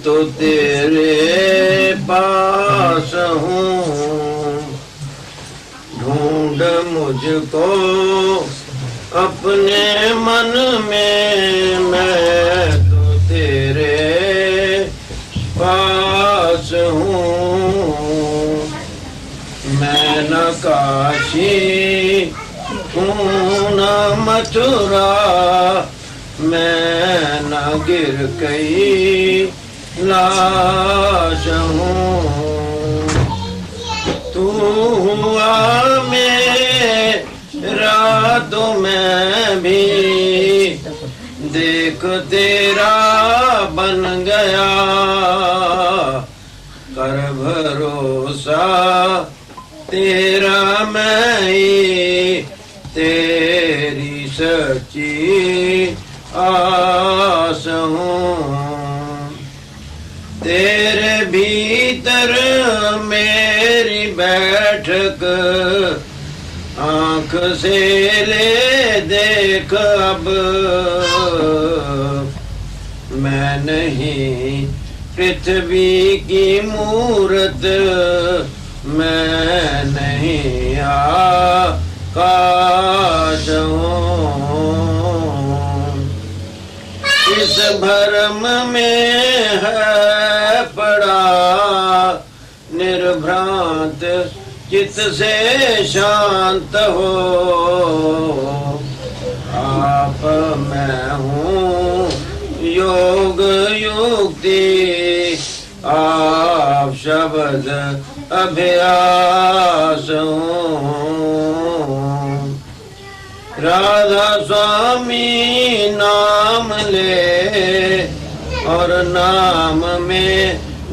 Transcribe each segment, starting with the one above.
تو تیرے پاس ہوں، ڈھونڈ مجھ کو اپنے من میں تو تیرے پاس ہوں، میں نہ کاشی ہوں نہ متھرا، میں نہ گر کئی لاش ہوں، تو ہوا میرا تو میں بھی دیکھ تیرا بن گیا، کر بھروسہ تیرا میں ہی تیری سچی آس ہوں، تیرے بھیتر میری بیٹھک آنکھ سے لے دیکھ اب، میں نہیں پرتھوی کی مورت، میں نہیں آکاش ہوں، اس بھرم میں ہے پڑا نربھرانت، چت سے شانت ہو، آپ میں ہوں یوگ یوکتی، آپ شبد ابھیاس ہوں، رادھا سوامی نام لے اور نام میں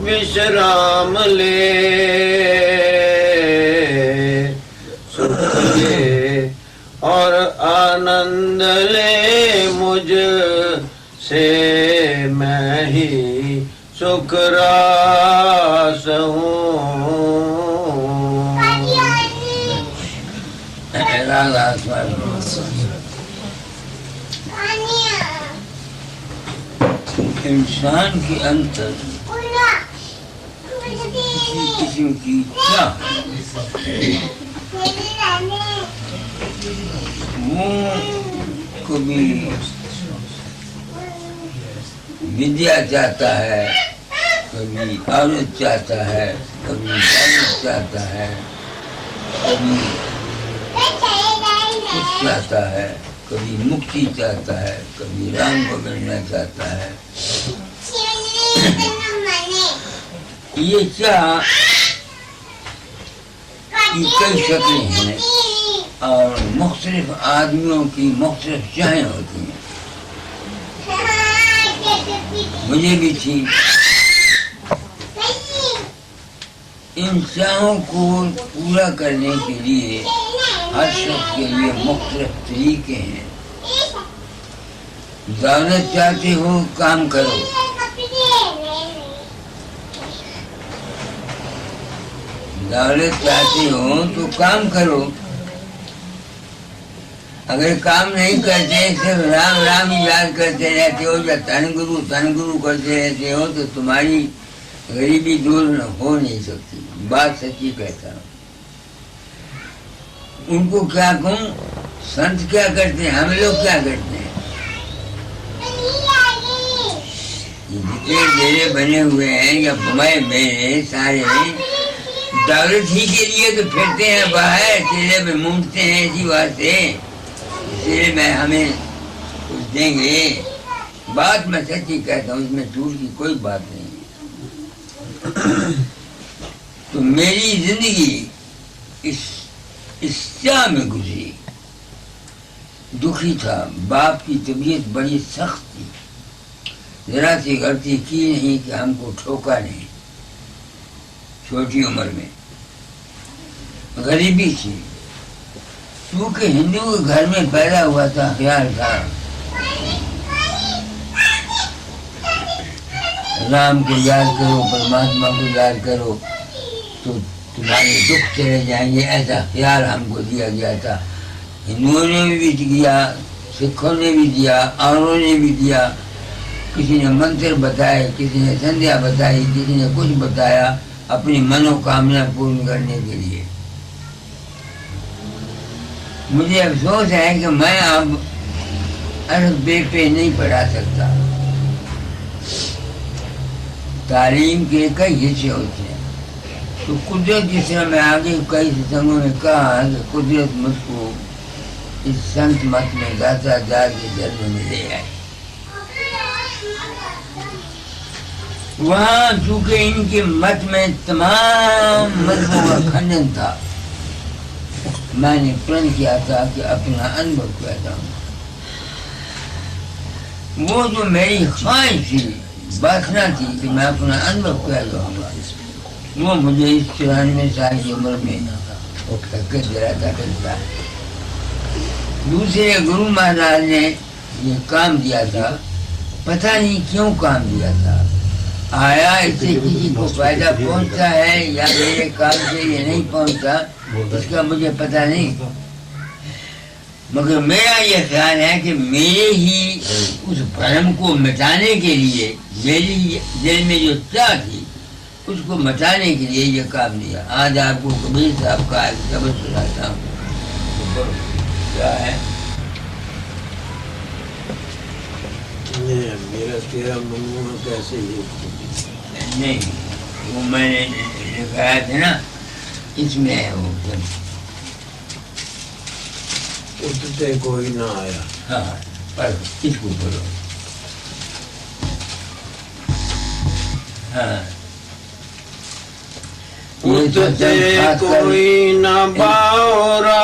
وشرام لے، سکھ لے اور آنند لے مجھ سے، میں ہی سکھ راس ہوں۔ انسان کے اندر کسی قسم کی اچھا وہ کبھی ودیا چاہتا ہے، کبھی عورت چاہتا ہے، کبھی دولت چاہتا ہے، کبھی کچھ چاہتا ہے، کبھی مکتی چاہتا ہے، کبھی رام کو ملنا چاہتا ہے۔ یہ چاہ کی کئی شکلیں ہیں اور مختلف آدمیوں کی مختلف چاہیں ہوتی ہیں، مجھے بھی تھی۔ ان چاہوں کو پورا کرنے کے لیے ہر شخص کے لیے مختلف طریقے ہیں۔ دولت چاہتے ہو کام کرو، دولت چاہتے ہو تو کام کرو، اگر کام نہیں کرتے صرف رام رام ہی یاد کرتے رہتے ہو یا تن گرو کرتے رہتے ہو تو تمہاری غریبی دور ہو نہیں سکتی، بات سچی کہتا ہوں۔ ان کو کیا کہوں، سنت کیا کرتے ہیں، ہم لوگ کیا کرتے ہیں، جتنے ڈیرے بنے ہوئے ہیں یا بمائے میرے سارے دولت ہی کے لیے تو پھرتے ہیں باہر، چہرے پہ مونگتے ہیں اسی واسطے، چہرے میں ہمیں کچھ دیں گے، بات میں سچی کہتا ہوں، اس میں جھوٹ کی کوئی بات نہیں ہے۔ تو میری زندگی اس چاہ میں گزری، دکھی تھا، باپ کی طبیعت بڑی سخت تھی، ذرا سی غلطی کی نہیں کہ ہم کو ٹھوکا نہیں، چھوٹی عمر میں غریبی تھی، کیونکہ ہندو کے گھر میں پیدا ہوا تھا، خیال تھا رام کو یاد کرو، پرماتما کو یاد کرو تو تمہارے دکھ چلے جائیں گے، ایسا خیال ہم کو دیا گیا تھا۔ ہندوؤں نے بھی دیا، سکھوں نے بھی دیا، اوروں نے بھی دیا، کسی نے منتر بتائے، کسی نے سندھیا بتائی، کسی نے کچھ بتایا اپنی منوکامنا پورن کرنے کے لیے۔ مجھے افسوس ہے کہ میں اب الف بے پہ نہیں پڑھا سکتا۔ تعلیم کے کئی حصے ہوتے ہیں، تو قدرت جس طرح میں آگے کئی ستنگوں میں کہا کہ قدرت مجھ کو اس سنت مت میں داتا دار کے جنم میں لے آئی۔ وہاں چونکہ ان کے مت میں تمام مذہبوں کا کھنڈن تھا، میں نے پرن کیا تھا کہ اپنا انبھو کیا جاؤں۔ وہ جو میری خواہش تھی، باسنا تھی کہ میں اپنا انبھو کیا جاؤں گا، وہ مجھے اس 94 سال کی عمر میں دلاتا کرتا ہے۔ دوسرے گرو مہاراج نے یہ کام دیا تھا، پتہ نہیں کیوں کام دیا تھا، آیا اس سے کسی کو فائدہ پہنچتا ہے یا میرے کام سے یہ نہیں پہنچتا، اس کا مجھے پتہ نہیں، مگر میرا یہ خیال ہے کہ میرے ہی اس بھرم کو مٹانے کے لیے، میری دل میں جو چاہ تھی اس کو مٹانے کے لیے یہ کام دیا۔ آج آپ کو کبیر صاحب کا ایک سبق سناتا ہوں، کیا ہے؟ میرا تیرا منگونا کیسے نہیں، وہ میں نے لکھایا تھا نا، اس میں ہے وہ اٹھتے کوئی نہ آیا۔ ہاں پڑھو، اس کو پڑھو۔ ہاں اٹھتے کوئی نہ باورا،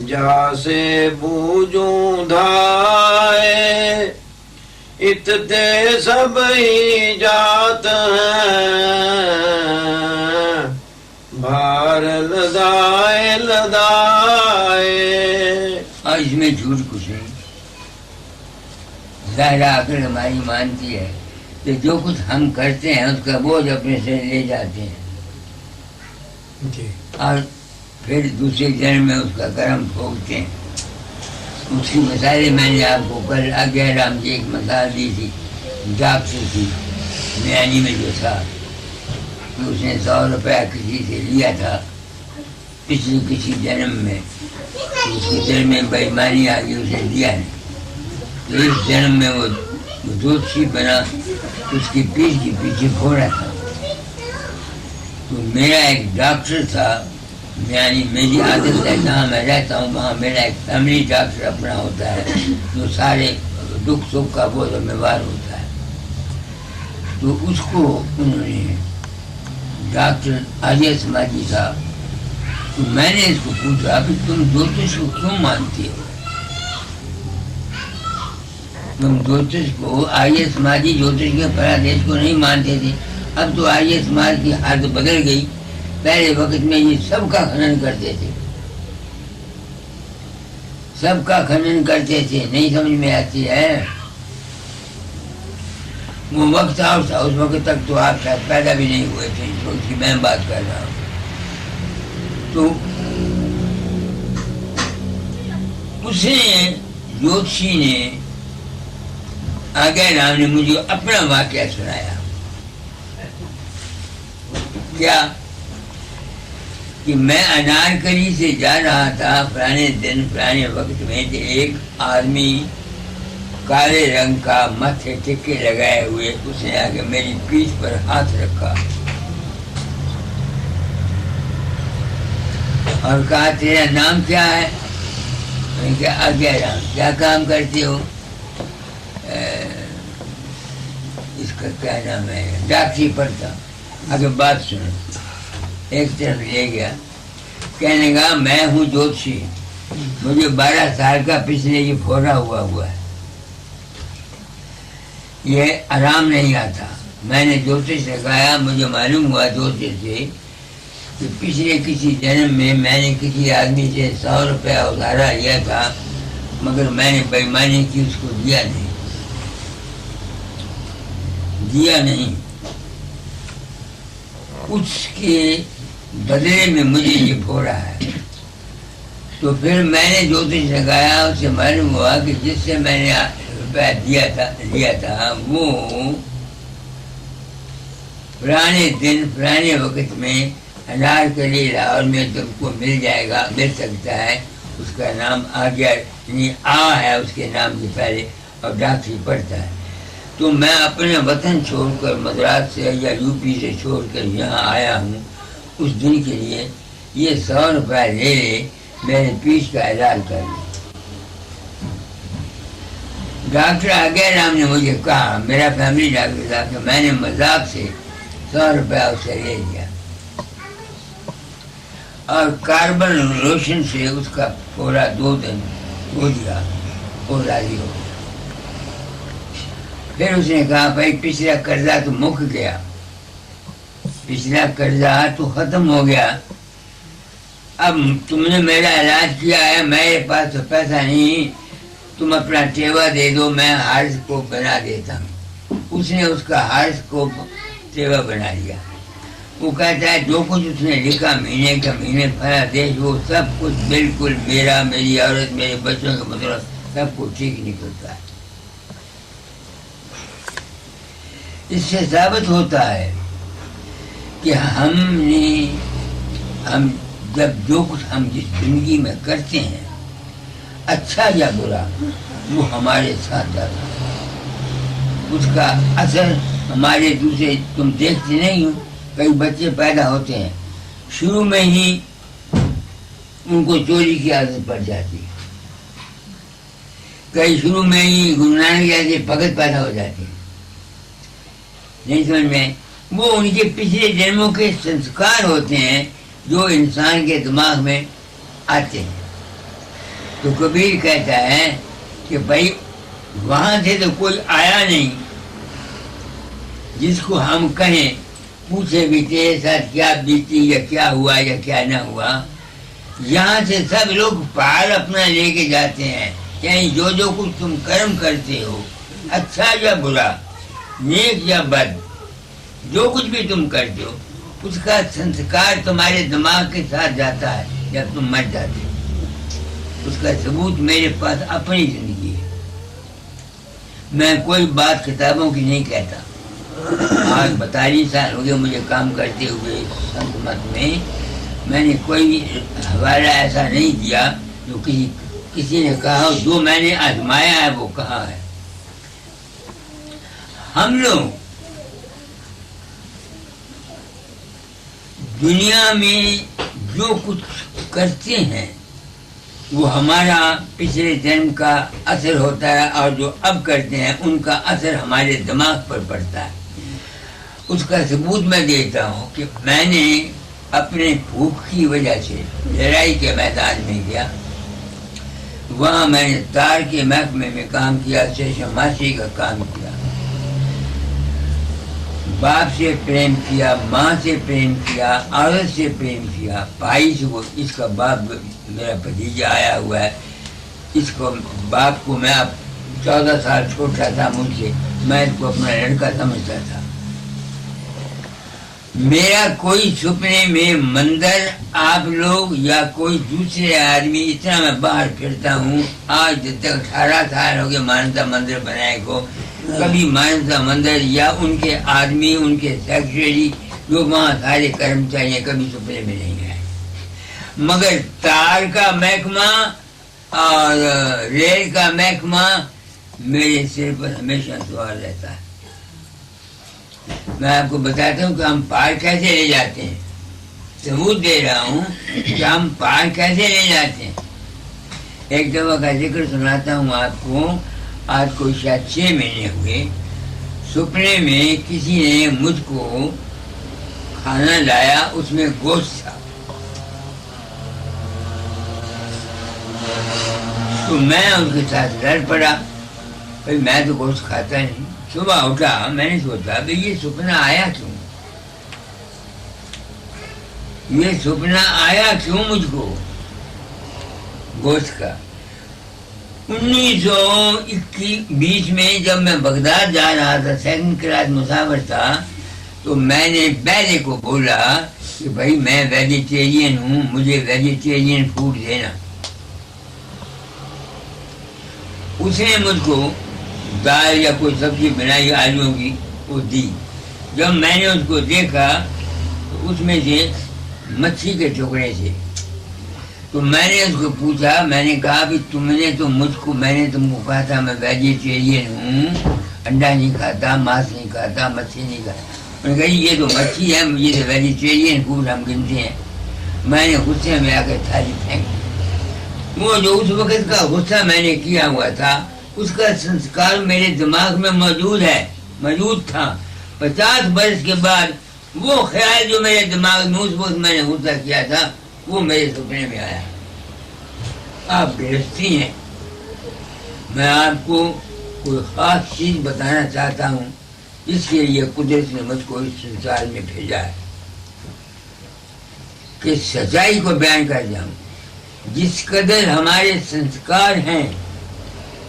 جہاں سے بوجھوں دھائے، اتتے سب ہی جات ہیں، بھار لدائے لدائے۔ اور اس میں جھوٹ کچھ نہیں، ظاہر عقل ہماری مانتی ہے کہ جو کچھ ہم کرتے ہیں اس کا بوجھ اپنے سے لے جاتے ہیں، اور پھر دوسرے جنم میں اس کا کرم بھوگتے ہیں۔ اس کی مثالیں میں نے آپ کو کل آگیا رام جی ایک مثال دی تھی، ڈاکٹر تھی میانی میں جو تھا، کہ اس نے 100 روپیہ کسی سے لیا تھا پچھلے کسی جنم میں، اس کے دل میں بےایمانی آ گئی، اسے دیا نہیں، تو اس جنم میں وہ جوتشی بنا، اس کی پیٹھ کے پیچھے گھوڑا تھا۔ تو میرا ایک ڈاکٹر تھا، یعنی میری عادت ہے جہاں میں رہتا ہوں وہاں میرا ایک فیملی ڈاکٹر اپنا ہوتا ہے جو سارے دکھ سکھ کا وہ ذمہ وار ہوتا ہے۔ تو اس کو انہوں نے، ڈاکٹر آریہ سماجی تھا، تو میں نے اس کو پوچھا کہ تم جوتش کو کیوں مانتی ہو؟ تم جوتش کو، آریہ سماجی جوتش کے پرادیش کو نہیں مانتے تھے، اب تو آریہ سماج کی حالت بدل گئی، پہلے وقت میں یہ سب کا کھنن کرتے تھے، سب کا کھنن کرتے تھے، نہیں سمجھ میں آتی ہے۔ وہ وقت اور تھا، اس وقت تک تو آپ شاید پیدا بھی نہیں ہوئے تھے، اس وقت کی میں بات کر رہا ہوں۔ تو اس نے، جوتشی نے، آگے رام نے مجھے اپنا واقعہ سنایا، کیا کہ میں انارکلی سے جا رہا تھا پرانے دن پرانے وقت میں، کہ ایک آدمی کالے رنگ کا ماتھے ٹکے لگائے ہوئے، اس نے آ کے میری پیٹھ پر ہاتھ رکھا اور کہا تیرا نام کیا ہے؟ میں نے کہا آگیا رام۔ کیا کام کرتے ہو؟ اس کا کیا نام ہے؟ ڈاکٹری پڑھتا۔ آگے بات سنو، ایک طرف لے گیا، کہنے گا میں ہوں جوتشی، مجھے 12 سال کا پچھلے یہ پھوڑا ہوا ہے، یہ آرام نہیں آتا۔ میں نے جوتش لگایا، مجھے معلوم ہوا جوتش سے کہ پچھلے کسی جنم میں میں نے کسی آدمی سے 100 روپیہ ادھارا لیا تھا، مگر میں نے بےایمانی کی، اس کو دیا نہیں۔ اس کے بدلے میں مجھے یہ پھوڑا ہے۔ تو پھر میں نے جو کچھ لگایا اس سے معلوم ہوا کہ جس سے میں نے روپیہ لیا تھا وہ پرانے دن پرانے وقت میں انار کے لیے لاہور میں تم کو مل جائے گا، مل سکتا ہے، اس کا نام آ گیا، یعنی آ ہے اس کے نام سے پہلے اور ڈاکٹری پڑتا ہے۔ تو میں اپنے وطن چھوڑ کر مدراس سے یا یو پی سے چھوڑ کر یہاں آیا ہوں اس دن کے لیے، یہ 100 روپیہ لے لے، میرے پیٹھ کا علاج کر لیں۔ ڈاکٹر آگے رام نے مجھے کہا، میرا فیملی ڈاکٹر تھا، کہ میں نے مذاق سے 100 روپیہ اس سے لے لیا اور کاربن لوشن سے اس کا پورا 2 دن دھو دیا اور راضی ہو گیا۔ پھر اس نے کہا بھائی پچھلا قرضہ تو مک گیا، پچھلا قرضہ تو ختم ہو گیا، اب تم نے میرا علاج کیا ہے، میرے پاس تو پیسہ نہیں، تم اپنا ٹیوا دے دو، میں ہارس کو بنا دیتا ہوں۔ اس نے اس کا ہارس کو ٹیوا بنا لیا۔ وہ کہتا ہے جو کچھ اس نے لکھا مہینے کا مہینے فلا دیش، وہ سب کچھ بالکل میرا، میری عورت، میرے بچوں کا مطلب سب کچھ ٹھیک نکلتا ہے۔ اس سے ثابت ہوتا ہے کہ ہم جب جو کچھ ہم جس زندگی میں کرتے ہیں اچھا یا برا، وہ ہمارے ساتھ جاتا ہے، اس کا اثر ہمارے دوسرے، تم دیکھتے نہیں ہو کئی بچے پیدا ہوتے ہیں شروع میں ہی ان کو چوری کی عادت پڑ جاتی ہے، کئی شروع میں ہی گرو نانک جیسے بھگت پیدا ہو جاتے ہیں، نہیں سمجھ میں، وہ ان کے پچھلے جنموں کے سنسکار ہوتے ہیں جو انسان کے دماغ میں آتے ہیں۔ تو کبیر کہتا ہے کہ بھائی وہاں سے تو کوئی آیا نہیں جس کو ہم کہیں پوچھے بھی تیرے ساتھ کیا بیتی یا کیا ہوا یا کیا نہ ہوا، یہاں سے سب لوگ پہاڑ اپنا لے کے جاتے ہیں، یعنی جو کچھ تم کرم کرتے ہو، اچھا یا برا، نیک یا بد، جو کچھ بھی تم کرتے ہو اس کا سنسکار تمہارے دماغ کے ساتھ جاتا ہے جب تم مر جاتے ہو۔ اس کا ثبوت میرے پاس اپنی زندگی ہے، میں کوئی بات کتابوں کی نہیں کہتا۔ آج 42 سال ہو گئے مجھے کام کرتے ہوئے سنت مت میں، میں نے کوئی حوالہ ایسا نہیں دیا جو کسی نے کہا، جو میں نے آزمایا ہے وہ کہا ہے۔ ہم لوگ دنیا میں جو کچھ کرتے ہیں وہ ہمارا پچھلے جنم کا اثر ہوتا ہے، اور جو اب کرتے ہیں ان کا اثر ہمارے دماغ پر پڑتا ہے۔ اس کا ثبوت میں دیتا ہوں کہ میں نے اپنے بھوک کی وجہ سے لڑائی کے میدان میں گیا، وہاں میں نے تار کے محکمے میں کام کیا، ماشی کا کام کیا، باپ سے پریم کیا، ماں سے پریم کیا، عورت سے پریم کیا، بھائی سے، وہ اس کا باپ میرا بھتیجا آیا ہوا ہے، اس کو باپ کو میں اب 14 سال چھوٹا تھا مجھ سے، میں اس کو اپنا لڑکا سمجھتا تھا۔ میرا کوئی سپنے میں مندر آپ لوگ یا کوئی دوسرے آدمی، اتنا میں باہر پھرتا ہوں، آج جب تک 18 سال ہو گئے مانتا مندر بنائے کو، کبھی مانسا مندر یا ان کے آدمی، ان کے سیکرٹری جو وہاں سارے کرمچاری ہیں، کبھی سپنے میں نہیں آئے، مگر تار کا محکمہ اور ریل کا محکمہ میرے سر پر ہمیشہ سوار رہتا ہے۔ میں آپ کو بتاتا ہوں کہ ہم پار کیسے لے جاتے ہیں، ثبوت دے رہا ہوں کہ ہم پار کیسے لے جاتے ہیں۔ ایک دفعہ کا ذکر سناتا ہوں آپ کو، آج کوئی شاید 6 مہینے ہوئے، سپنے میں کسی نے مجھ کو کھانا لایا، اس میں گوشت تھا، تو میں ان کے ساتھ لڑ پڑا، بھائی میں تو گوشت کھاتا نہیں۔ صبح اٹھا، میں نے سوچا بھائی یہ سپنا آیا کیوں، یہ سپنا آیا کیوں مجھ کو گوشت کا۔ 1920 میں جب میں بغداد جا رہا تھا، 2nd کلاس مسافر تھا، تو میں نے بیلے کو بولا کہ بھائی میں ویجیٹیرین ہوں، مجھے ویجیٹیرین فوڈ دینا۔ اس نے مجھ کو دال یا کوئی سبزی بنائی آلووں کی، وہ دی. جب میں نے اس کو دیکھا تو اس میں سے مچھی کے ٹکڑے تھے. تو میں نے اس کو پوچھا، میں نے کہا بھی تم نے تو مجھ کو، میں نے تم کو کہا تھا میں ویجیٹیرین ہوں، انڈا نہیں کھاتا، ماس نہیں کھاتا، مچھلی نہیں کھاتا. میں نے کہا یہ تو مچھی ہے، یہ تو ویجیٹیرین فوڈ ہم گنتے ہیں. میں نے غصے میں آ کے تھالی پھینک. وہ جو اس وقت کا غصہ میں نے کیا ہوا تھا اس کا سنسکار میرے دماغ میں موجود تھا. 50 برس کے بعد وہ خیال جو میرے دماغ میں اس وقت میں نے غصہ کیا تھا وہ میرے سپنے میں آیا. آپ گرہستی ہیں، میں آپ کو کوئی خاص چیز بتانا چاہتا ہوں جس کے لیے قدرت نے مجھ کو اس سنسار میں بھیجا ہے کہ سچائی کو بیان کر جاؤں. جس قدر ہمارے سنسکار ہیں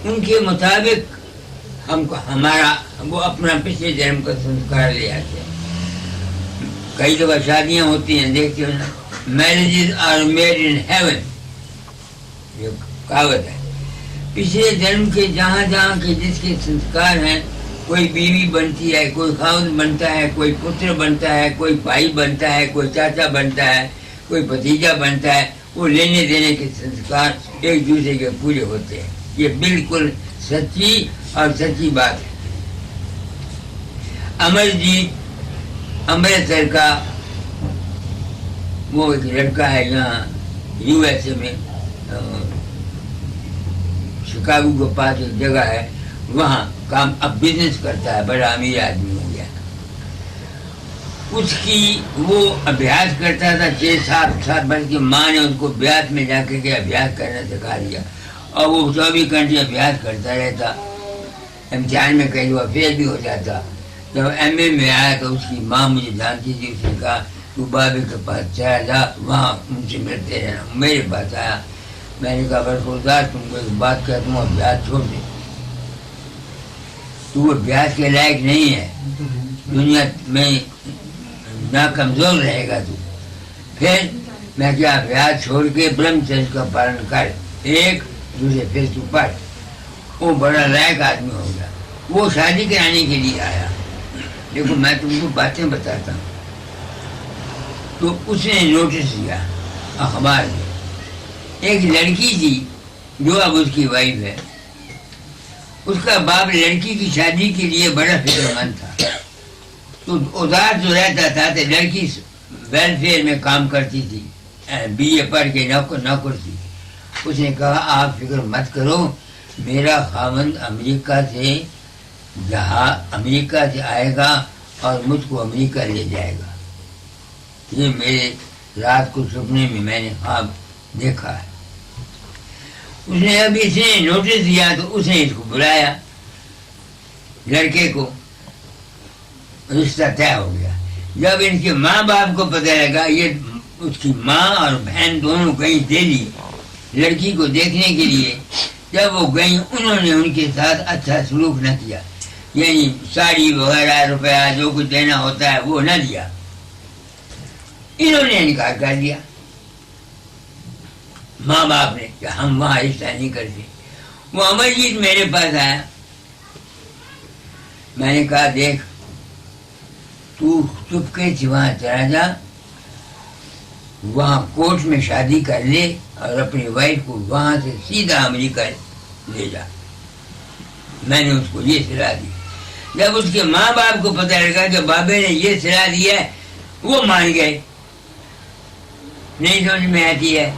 ان کے مطابق ہم کو ہمارا وہ اپنا پچھلے جنم کا سنسکار لے آتے ہیں. کئی دفعہ شادیاں ہوتی ہیں، دیکھتے ہو نا، marriages are made in heaven, یہ کہاوت ہے. پچھلے جنم کے جہاں جہاں کے جس کے سنسکار ہیں، کوئی بیوی بنتی ہے، کوئی خاوند بنتا ہے، کوئی پتر بنتا ہے، کوئی بھائی بنتا ہے، کوئی چاچا بنتا ہے، کوئی بھتیجا بنتا ہے. وہ لینے دینے کے سنسکار ایک دوسرے کے پورے ہوتے ہیں. یہ بالکل سچی اور سچی بات ہے. امرتسر کا وہ ایک لڑکا ہے یہاں USA میں، شکاگو کے پاس ایک جگہ ہے، وہاں کام اب بزنس کرتا ہے، بڑا امیر آدمی ہو گیا. اس کی وہ ابھیاس کرتا تھا 6-7 سال، بلکہ ماں نے اس کو ابھیاس میں جا کے ابھیاس کرنا سکھا دیا اور وہ 24 گھنٹے ابھیاس کرتا رہتا. امتحان میں کئی دفعہ فیل بھی ہو جاتا. جب MA میں آیا تو اس کی ماں مجھے جانتی تھی، اس نے کہا تو بابے کے پاس چلا جا، وہاں ان سے ملتے رہنا. میرے پاس آیا. میں نے کہا برخوردار تم کو ایک بات کہتا ہوں، ابھیاس چھوڑ دے، تو ابھیاس کے لائق نہیں ہے، دنیا میں نہ کمزور رہے گا تو. پھر میں کیا ابھیاس چھوڑ کے برہمچریہ کا پالن کر، ایک دوسرے پھر تو پڑھ. وہ بڑا لائق آدمی ہو گیا. وہ شادی کرانے کے لیے آیا. دیکھو میں تم کو باتیں بتاتا ہوں. تو اس نے نوٹس دیا اخبار میں، ایک لڑکی تھی جو اب اس کی وائف ہے. اس کا باپ لڑکی کی شادی کے لیے بڑا فکر مند تھا. تو اداس جو رہتا تھا تو لڑکی ویلفیئر میں کام کرتی تھی، BA پڑھ کے نوکر تھی. اس نے کہا آپ فکر مت کرو، میرا خاوند امریکہ سے آئے گا اور مجھ کو امریکہ لے جائے گا. یہ میرے رات کو سپنے میں میں نے خواب دیکھا ہے. اس نے اب اس نے نوٹس دیا تو اس نے اس کو بلایا، لڑکے کو. رشتہ طے ہو گیا. جب ان کے ماں باپ کو پتہ لگا، یہ اس کی ماں اور بہن دونوں کہیں دہلی لڑکی کو دیکھنے کے لیے. جب وہ گئیں انہوں نے ان کے ساتھ اچھا سلوک نہ کیا، یعنی ساڑی وغیرہ روپیہ جو کچھ دینا ہوتا ہے وہ نہ دیا. انہوں نے انکار کر دیا ماں باپ نے کہ ہم وہاں رشتہ نہیں کرتے. وہ امرجیت میرے پاس آیا. میں نے کہا دیکھ تو چپکے سے وہاں چلا جا، وہاں کورٹ میں شادی کر لے اور اپنی وائف کو وہاں سے سیدھا امریکہ لے جا. میں نے اس کو یہ صلاح دی. جب اس کے ماں باپ کو پتہ لگا کہ بابے نے یہ صلاح دی ہے، وہ مان گئے. نہیں سمجھ میں آتی ہے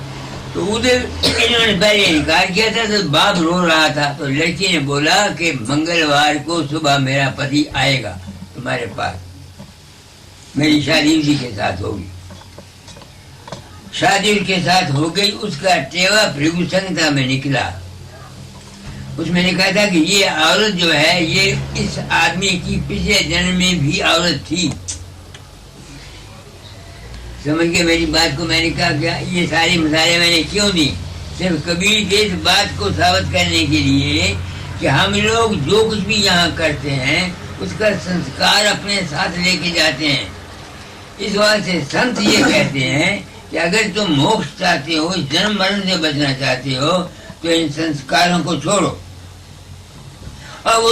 تو ادھر انہوں نے پہلے انکار کیا تھا تو باپ رو رہا تھا. تو لڑکی نے بولا کہ منگلوار کو صبح میرا پتی آئے گا تمہارے پاس، میری شادی اسی کے ساتھ ہوگی. شادی اس کے ساتھ ہو گئی. اس کا ٹیوا بھرگو سنگتا میں نکلا. اس میں نے کہا تھا کہ یہ عورت جو ہے یہ اس آدمی کی پچھلے جنم میں بھی عورت تھی. سمجھ کے میری بات کو. میں نے کہا کیا یہ ساری مثالیں میں نے کیوں دی؟ صرف کبیر کے اس بات کو ثابت کرنے کے لیے کہ ہم لوگ جو کچھ بھی یہاں کرتے ہیں اس کا سنسکار اپنے ساتھ لے کے جاتے ہیں. اس واسطے سنت یہ کہتے ہیں کہ اگر تم موکش چاہتے ہو، جنم مرن سے بچنا چاہتے ہو تو ان سنسکاروں کو چھوڑو. اور وہ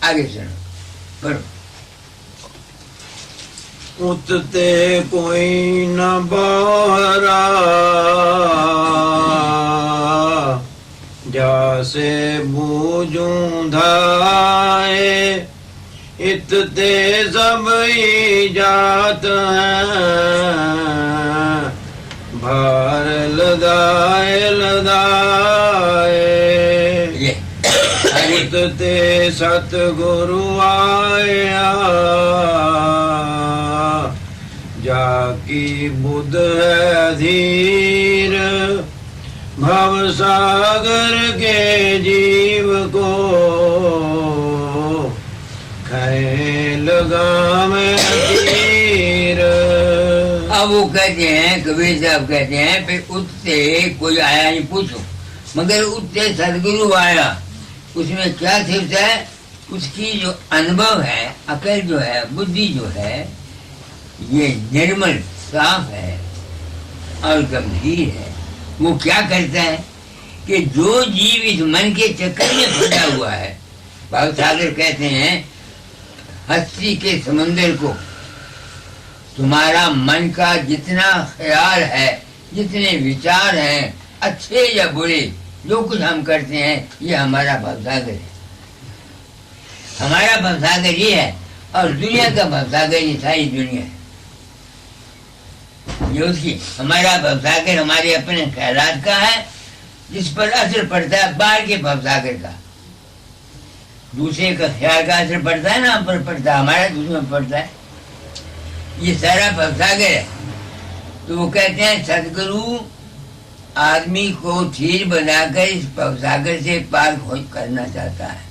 آگے سنو پڑھو. اٹھتے کوئی نہ بہرا جیسے بوجھوں دھائے اتتے سب ایجاد ہیں بھار لدائے اٹھتے ست گرو آیا جا کی بدھ ہے دھیر بھو ساگر کے جیو کو کھائے لگا میں تیر. اب وہ کہتے ہیں کبیر صاحب کہتے ہیں پھر اٹھتے کوئی آیا نہیں پوچھو مگر اٹھتے سدگرو آیا. اس میں کیا صفت ہے؟ اس کی جو انبھو ہے عقل جو ہے بدھی جو ہے یہ نرمل صاف ہے اور گمبھیر ہے. وہ کیا کرتا ہے کہ جو جیو اس من کے چکر میں پھنسا ہوا ہے بھاو ساگر کہتے ہیں ہستی کے سمندر کو تمہارا من کا جتنا خیال ہے جتنے وچار ہیں اچھے یا برے جو کچھ ہم کرتے ہیں یہ ہمارا بھوساگر ہے. ہمارا بھوساگر یہ ہے اور دنیا کا بھوساگر یہ ساری دنیا ہے. یہ اس کی ہمارا بھوساگر ہمارے اپنے خیالات کا ہے جس پر اثر پڑتا ہے باہر کے بھوساگر کا. دوسرے کا خیال کا اثر پڑتا ہے نا ہم پر پڑتا ہے ہمارا دوسرے پر پڑتا ہے. یہ سارا بھوساگر ہے. تو وہ کہتے ہیں سدگرو آدمی کو تھیر بنا کر اس بھوساگر سے پار کرنا چاہتا ہے.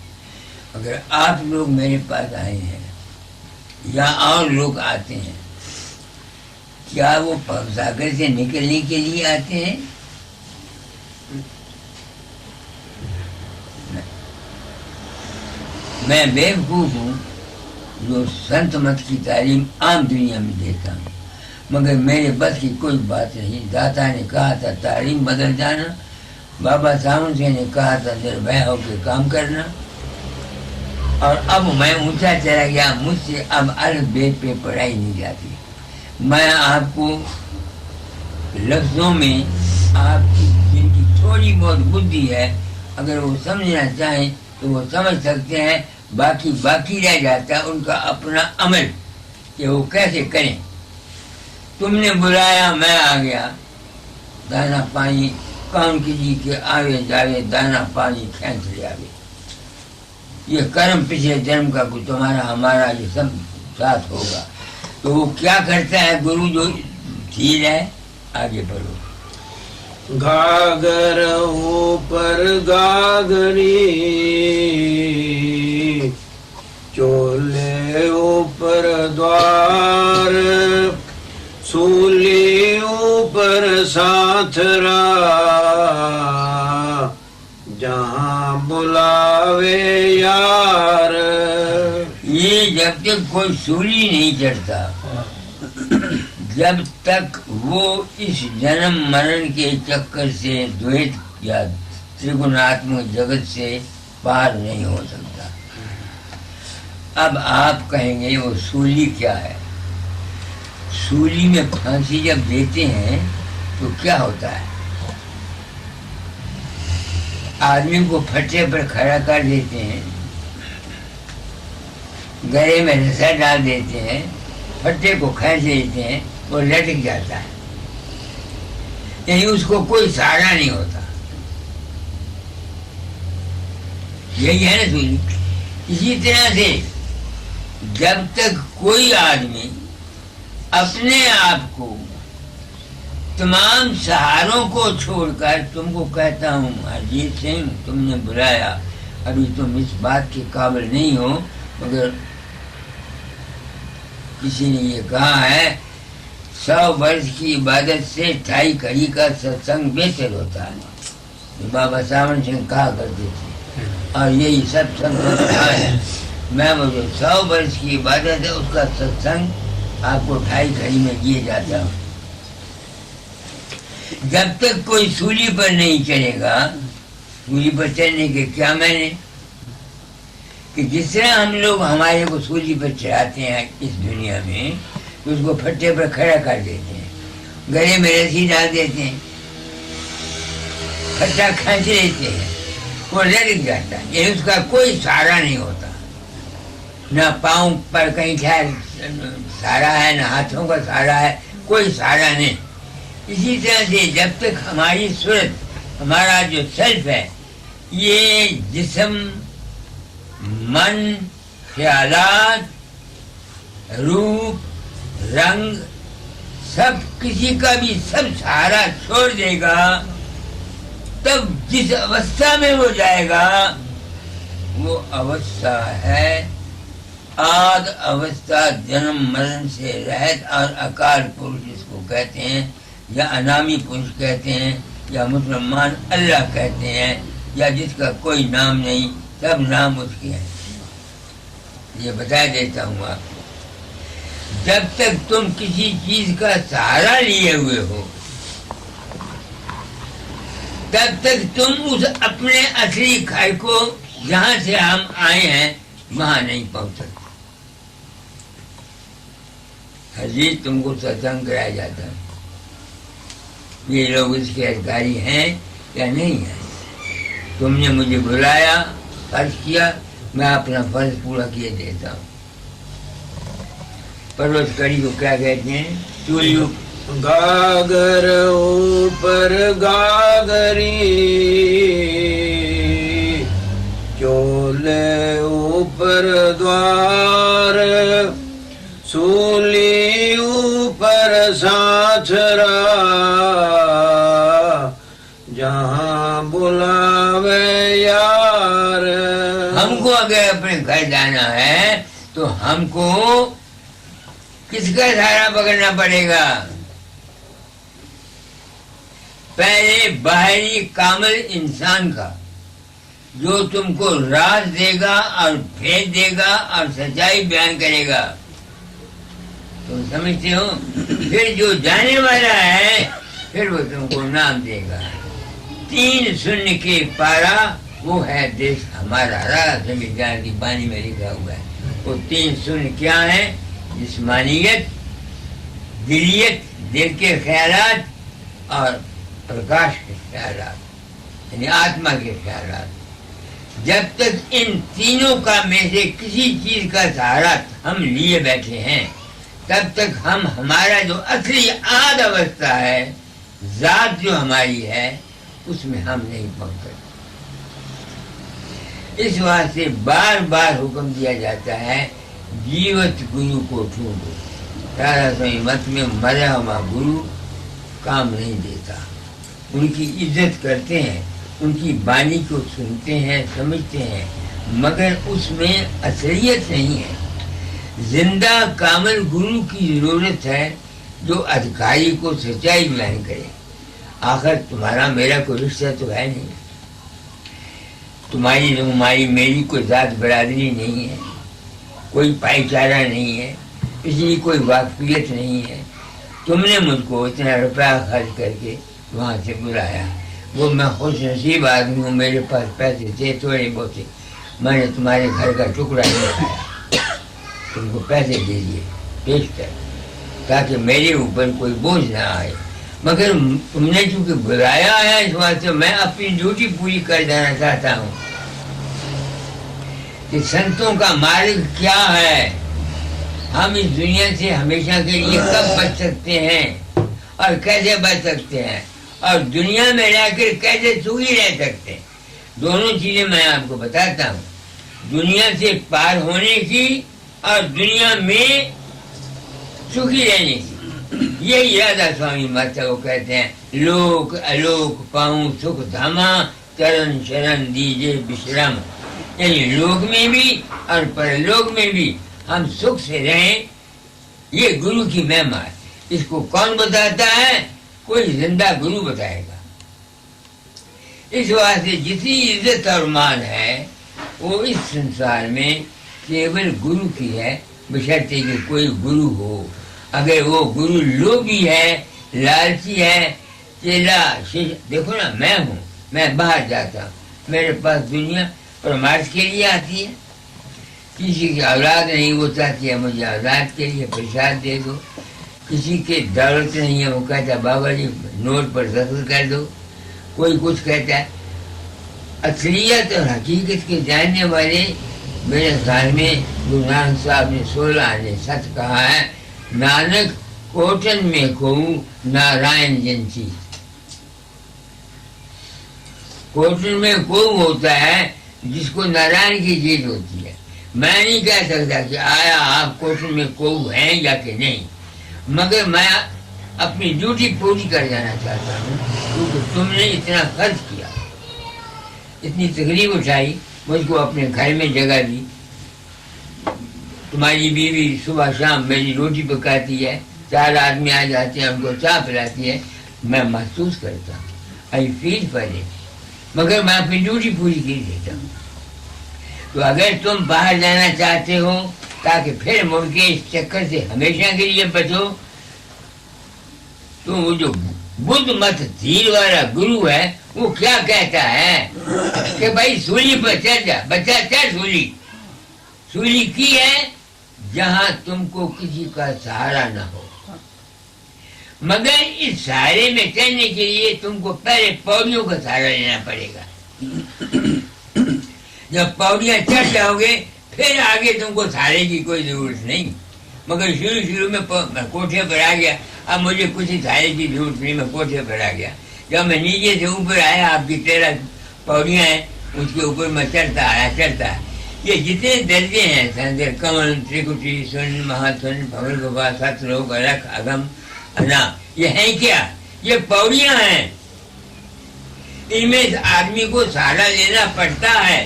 اگر آپ لوگ میرے پاس آئے ہیں یا اور لوگ آتے ہیں کیا وہ بھوساگر سے نکلنے کے لیے آتے ہیں؟ میں بیوقوف ہوں جو سنت مت کی تعلیم عام دنیا میں دیتا ہوں مگر میرے بس کی کوئی بات نہیں. داتا نے کہا تھا تعلیم بدل جانا بابا ساون سے نے کہا تھا نربھے ہو کے کام کرنا اور اب میں اونچا چلا گیا مجھ سے اب الف بیت پہ پڑھائی نہیں جاتی. میں آپ کو لفظوں میں آپ کی جن کی تھوڑی بہت بدھی ہے اگر وہ سمجھنا چاہیں تو وہ سمجھ سکتے ہیں. باقی رہ جاتا ہے ان کا اپنا عمل کہ وہ کیسے کریں. تم نے بلایا میں آ گیا دانا پانی کون کسی کے آوے جاوے دانا پانی کھینچ لے آوے. یہ کرم پچھلے جنم کا کوئی تمہارا ہمارا یہ سب ساتھ ہوگا. تو وہ کیا کرتا ہے گرو جو ٹھیک ہے آگے بڑھو. گاگر اوپر گاگری چولے اوپر دوار سولی اوپر ساتھرا جہاں بلاوے یار. یہ جب تک کوئی سولی نہیں چڑھتا جب تک وہ اس جنم مرن کے چکر سے دویت یا ترگناتمک جگت سے پار نہیں ہو سکتا. اب آپ کہیں گے وہ سولی کیا ہے؟ سولی میں پھانسی جب دیتے ہیں تو کیا ہوتا ہے؟ آدمی کو پھٹے پر کھڑا کر دیتے ہیں گلے میں رسا ڈال دیتے ہیں پھٹے کو کھینچ دیتے ہیں وہ لٹک جاتا ہے یعنی اس کو کوئی سہارا نہیں ہوتا. یہی ہے نا سولی. اسی طرح سے جب تک کوئی آدمی اپنے آپ کو تمام سہاروں کو چھوڑ کر تم کو کہتا ہوں اجیت سنگھ تم نے بلایا ابھی تم اس بات کے قابل نہیں ہو مگر کسی نے یہ کہا ہے 100 برس کی عبادت سے 2.5 کڑی کا ستسنگ بہتر ہوتا ہے. بابا ساون سنگھ کہا کرتے تھے اور یہی سب سنگ ہے. میں وہ جو 100 برس کی عبادت ہے اس کا ستسنگ آپ کو 2.5 کڑی میں دیے جاتا ہوں. جب تک کوئی سولی پر نہیں چلے گا سولی پر چڑھنے کے کیا معنی؟ کہ جس طرح ہم لوگ ہمارے کو سولی پر چڑھاتے ہیں اس دنیا میں، اس کو پھٹے پر کھڑا کر دیتے ہیں، گلے میں رسی ڈال دیتے ہیں، پھٹا کھینچ لیتے ہیں، وہ لڑک جاتا ہے، یعنی اس کا کوئی سہارا نہیں ہوتا، نہ پاؤں پر کہیں سہارا ہے، نہ ہاتھوں کا سہارا ہے، کوئی سہارا نہیں۔ اسی طرح سے جب تک ہماری صورت، ہمارا جو سیلف ہے، یہ جسم، من، خیالات، روپ، رنگ، سب کسی کا بھی سب سہارا چھوڑ دے گا، تب جس اوستھا میں وہ جائے گا وہ اوستھا ہے آد اوستھا، جنم مرن سے رہت اور اکال پرش جس کو کہتے ہیں، یا انامی پرش کہتے ہیں، یا مسلمان اللہ کہتے ہیں، یا جس کا کوئی نام نہیں، سب نام اس کے ہیں۔ یہ بتا دیتا ہوں آپ کو، جب تک تم کسی چیز کا سہارا لیے ہوئے ہو تب تک تم اس اپنے اصلی گھر کو، جہاں سے ہم آئے ہیں، وہاں نہیں پہنچ سکتے۔ حضرت تم کو ستسنگ کرایا جاتا ہے، یہ لوگ اس کے ادھکاری ہیں یا نہیں ہیں؟ تم نے مجھے بلایا، فرض کیا، میں اپنا فرض پورا کیے دیتا ہوں۔ پروس کڑی کو کیا کہتے ہیں؟ چولیوں گاگر اوپر گاگری، چولے اوپر دوار، سولی اوپر سانچرا، جہاں بلاوے یار۔ ہم کو اگر اپنے گھر جانا ہے تو ہم کو کس کا سہارا پکڑنا پڑے گا؟ پہلے باہری کامل انسان کا، جو تم کو راز دے گا اور بھیج دے گا اور سچائی بیان کرے گا، تم سمجھتے ہو؟ پھر جو جانے والا ہے پھر وہ تم کو نام دے گا۔ 3 سن کے پارا، وہ ہے دیش ہمارا، راہ سمجھدار کی بانی میں لکھا ہوا ہے۔ وہ 3 سن کیا ہے؟ جسمانیت، دلیت، دل کے خیالات، اور پرکاش کے خیالات، یعنی آتما کے خیالات۔ جب تک ان تینوں کا میں سے کسی چیز کا سہارا ہم لیے بیٹھے ہیں، تب تک ہم ہمارا جو اصلی آد اوستھا ہے، ذات جو ہماری ہے، اس میں ہم نہیں پہنچ سکتے۔ اس واسطے بار بار حکم دیا جاتا ہے، جیوت گرو کو ڈھونڈو۔ 1800 مت میں مرا ہوا گرو کام نہیں دیتا۔ ان کی عزت کرتے ہیں، ان کی بانی کو سنتے ہیں، سمجھتے ہیں، مگر اس میں اصلیت نہیں ہے۔ زندہ کامل گرو کی ضرورت ہے، جو ادھکاری کو سچائی بیان کرے۔ آخر تمہارا میرا کوئی رشتہ تو ہے نہیں، تمہاری میری کوئی ذات برادری نہیں ہے، کوئی بھائی چارہ نہیں ہے، اس لیے کوئی واقفیت نہیں ہے۔ تم نے مجھ کو اتنا روپیہ خرچ کر کے وہاں سے بلایا، وہ میں خوش نصیب آدمی ہوں، میرے پاس پیسے تھے تھوڑے بہت، میں نے تمہارے گھر کا ٹکڑا نہیں کھایا، تم کو پیسے دے دیے پیش کر، تاکہ میرے اوپر کوئی بوجھ نہ آئے۔ مگر تم نے چونکہ بلایا ہے، اس واسطے میں اپنی ڈیوٹی پوری کر دینا چاہتا ہوں۔ کہ سنتوں کا مالک کیا ہے، ہم اس دنیا سے ہمیشہ کے لیے کب بچ سکتے ہیں اور کیسے بچ سکتے ہیں، اور دنیا میں رہ کر کیسے سکھی رہ سکتے ہیں، دونوں چیزیں میں آپ کو بتاتا ہوں۔ دنیا سے پار ہونے کی اور دنیا میں سکھی رہنے کی، یہی رادھا سوامی مت وہ کہتے ہیں، لوک الوک پاؤں سکھ دھاما، چرن شرن دیجے بشرم۔ یعنی لوک میں بھی اور پرلوک میں بھی ہم سکھ سے رہیں، یہ گرو کی مہما ہے۔ اس کو کون بتاتا ہے؟ کوئی زندہ گرو بتائے گا۔ اس واسطے جتنی عزت اور مان ہے وہ اس سنسار میں کیول گرو کی ہے، بشرطے کہ کوئی گرو ہو۔ اگر وہ گرو لوبھی ہے، لالچی ہے، چیلا دیکھو نا، میں ہوں، میں باہر جاتا ہوں، میرے پاس دنیا پرماش کے لیے آتی ہے. کسی کی اولاد نہیں وہ چاہتی ہے مجھے اولاد کے لیے پرساد دے دو. کسی کے دولت نہیں ہے وہ کہتا ہے بابا جی نوٹ پر دستخط کر دو. کوئی کچھ کہتا ہے. اصلیت اور حقیقت کے جاننے والے میرے خیال میں گرو نانک صاحب نے 16 نے سچ کہا ہے. نانک کوٹن میں کو نارائن جنسی. کوٹن میں کو ہوتا ہے جس کو نارائن کی چیز ہوتی ہے. میں نہیں کہہ سکتا کہ آیا آپ کوٹن میں کو ہیں یا کہ نہیں، مگر میں اپنی ڈیوٹی پوری کر جانا چاہتا ہوں کیونکہ تم نے اتنا خرچ کیا، اتنی تکلیف اٹھائی، مجھ کو اپنے گھر میں جگہ دی. تمہاری بیوی صبح شام میری روٹی پکاتی ہے، 4 آدمی آ جاتے ہیں ان کو چائے پلاتی ہے. میں محسوس کرتا ہوں آئی فیل فار اٹ، مگر میں اپنی ڈیوٹی پوری کی دیتا ہوں. تو اگر تم باہر جانا چاہتے ہو تاکہ پھر مڑ کے اس چکر سے ہمیشہ کے لیے بچو، تو وہ جو بدھ مت دھیر والا گرو ہے وہ کیا کہتا ہے کہ بھائی سولی پر چڑھ جا بچہ، چڑھ سولی. سولی کی ہے جہاں تم کو کسی کا سہارا نہ ہو، مگر اس سہارے میں چڑھنے کے لیے تم کو پہلے پودیوں کا سہارا لینا پڑے گا. جب پودیاں چڑھ جاؤ گے پھر آگے تم کو سہارے کی کوئی ضرورت نہیں. مگر شروع میں کوٹھے پر آ گیا، اب مجھے کچھ سہارے کی ضرورت نہیں، میں کوٹھے پر آ گیا. جب میں نیچے سے اوپر آیا آپ کی 13 پودیاں ہیں اس کے اوپر میں چڑھتا آیا. یہ جتنے درجے ہیں سندر کمل ترکٹی سن مہاسن بھول گوبا ست لوگ الکھ اگم انا، یہ ہیں کیا؟ یہ پودیاں ہیں. ان میں آدمی کو سہارا لینا پڑتا ہے.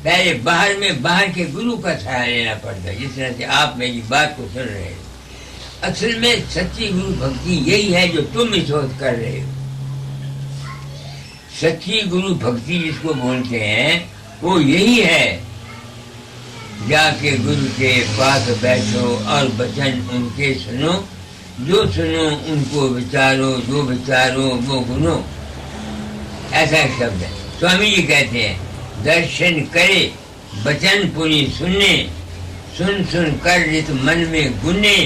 پہلے باہر کے گرو کا سہارا لینا پڑتا ہے. جس طرح سے آپ میری بات کو سن رہے ہیں، اصل میں سچی گرو بھکتی یہی ہے جو تم اس وقت کر رہے ہو. سچی گرو بھکتی جس کو بولتے ہیں وہ یہی ہے، جا کے گرو کے پاس بیٹھو اور بچن ان کے سنو، جو سنو ان کو بچارو، جو بچارو وہ گنو. ایسا ایک شبد ہے. سوامی جی کہتے ہیں درشن کرے بچن پوری سننے، سن سن کر رت من میں گنے،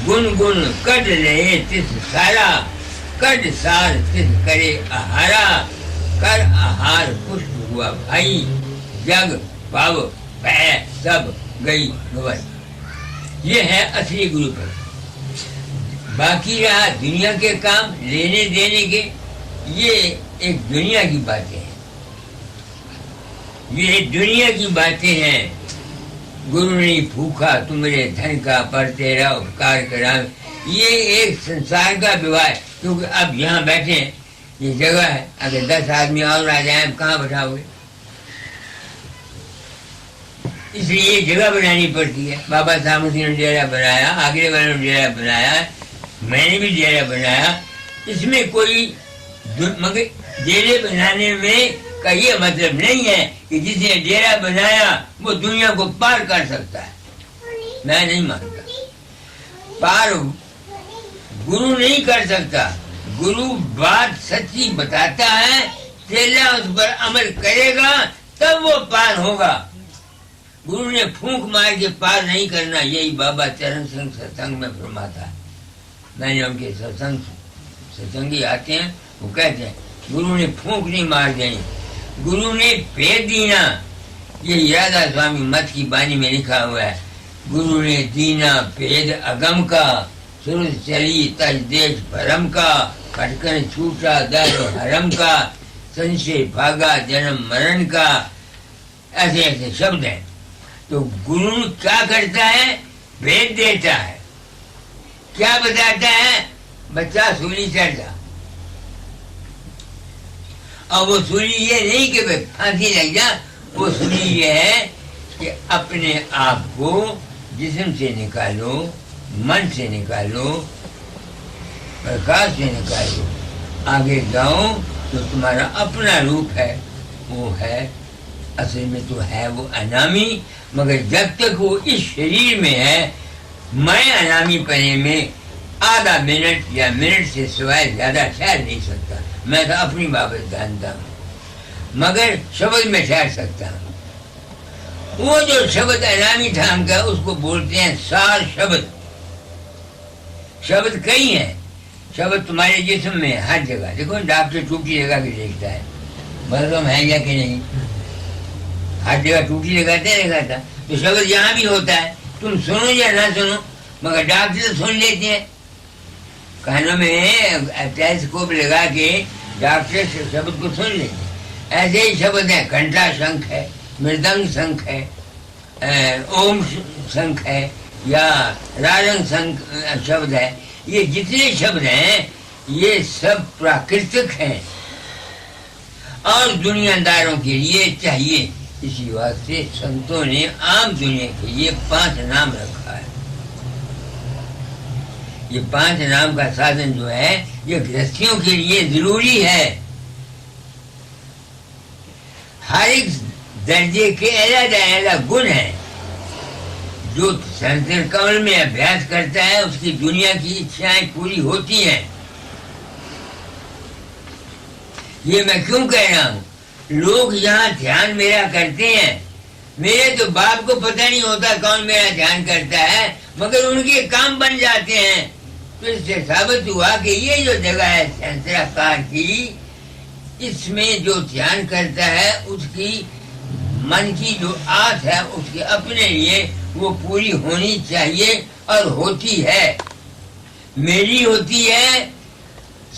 گن گن کڈ رہے تس سارا، کڈ سار تس کرے آہارا، کر آہار پشپ ہوا بھائی، جگ پاو پہ سب گئی گوائی. یہ ہے اصلی گرو پر. باقی رہا دنیا کے کام لینے دینے کے، یہ ایک دنیا کی باتیں ہیں، یہ دنیا کی باتیں ہیں. گرو نے بھوکا تمہارے دھن کا پر تیرا اپکار کرا، یہ ایک سنسار کا وواہ ہے. کیونکہ اب یہاں بیٹھے ہیں، یہ جگہ ہے، اگر 10 آدمی اور آ جائیں کہاں بٹھاؤ گے؟ اس لیے یہ جگہ بنانی پڑتی ہے. بابا صاحب نے ڈیرا بنایا، آگرے والوں نے ڈیرا بنایا، میں نے بھی ڈیرا بنایا. اس میں کوئی مگر ڈیرے بنانے میں کا یہ مطلب نہیں ہے کہ جس نے ڈیرا بنایا وہ دنیا کو پار کر سکتا ہے. میں نہیں مانتا. پار گرو نہیں کر سکتا. گرو بات سچی بتاتا ہے، چیلا اس پر عمل کرے گا تب وہ پار ہوگا. گرو نے پھونک مار کے پار نہیں کرنا. یہی بابا چرن سنگھ ستسنگ میں فرماتا ہے. میں نے ان کے ستسنگی آتے ہیں وہ کہتے ہیں گرو نے پھونک نہیں مار دینی، گرو نے پھیر دینا. یہ رادھا سوامی مت کی بانی میں لکھا ہوا ہے. گرو نے دینا پید اگم کا، سرد چلی تج دیش بھرم کا، کھٹکن چھوٹا در حرم کا، سنشے بھاگا جنم مرن کا. ایسے ایسے شبد ہیں. تو گرو کیا کرتا ہے؟ بھید دیتا ہے. کیا بتاتا ہے؟ بچہ سولی چڑھ جا. اور وہ سولی یہ نہیں کہ پھانسی لگ جا، وہ سولی یہ ہے کہ اپنے آپ کو جسم سے نکالو، من سے نکالو، پرکاش سے نکالو، آگے جاؤ تو تمہارا اپنا روپ ہے. وہ ہے اصل میں تو ہے وہ انامی، مگر جب تک وہ اس شریر میں ہے میں انامی پنے میں آدھا منٹ یا منٹ سے سوائے زیادہ ٹھہر نہیں سکتا. میں تو اپنی بابت جانتا ہوں. مگر شبد میں ٹھہر سکتا ہوں. وہ جو شبد انعامی دھام کا اس کو بولتے ہیں سار شبد. شبد کئی ہیں. شبد تمہارے جسم میں ہر جگہ. دیکھو ڈاکٹر ٹوٹی لگا کے دیکھتا ہے مطلب ہے یا کہ نہیں. ہر جگہ ٹوٹی لگاتا. تو شبد یہاں بھی ہوتا ہے. تم سنو یا نہ سنو مگر ڈاکٹر سن لیتے ہیں. کانوں میں ٹیلیسکوپ لگا کے ڈاکٹر شبد کو سن لیتے ہیں. ایسے ہی شبد ہیں. گھنٹا شنکھ ہے, مردنگ شنکھ ہے, اوم شنکھ ہے یا رارنگ شنکھ شبد ہے. یہ جتنے شبد ہیں یہ سب پراکرتک ہیں اور دنیا داروں کے لیے چاہیے. اسی واسطے سنتوں نے عام دنیا کے لیے 5 نام رکھا ہے. یہ 5 نام کا سادھن جو ہے یہ گرہستھیوں کے لیے ضروری ہے. ہر ایک درجے کے علیحدہ گن ہیں. جو سنسر کمل میں ابھیاس کرتا ہے اس کی دنیا کی اچھائیں پوری ہوتی ہیں. یہ میں کیوں کہہ رہا ہوں؟ لوگ یہاں دھیان میرا کرتے ہیں. میرے تو باپ کو پتہ نہیں ہوتا کون میرا دھیان کرتا ہے مگر ان کے کام بن جاتے ہیں. تو اس سے ثابت ہوا کہ یہ جو جگہ ہے سنسراکار کی, اس میں جو دھیان کرتا ہے اس کی من کی جو آس ہے اس کے اپنے لیے وہ پوری ہونی چاہیے اور ہوتی ہے. میری ہوتی ہے,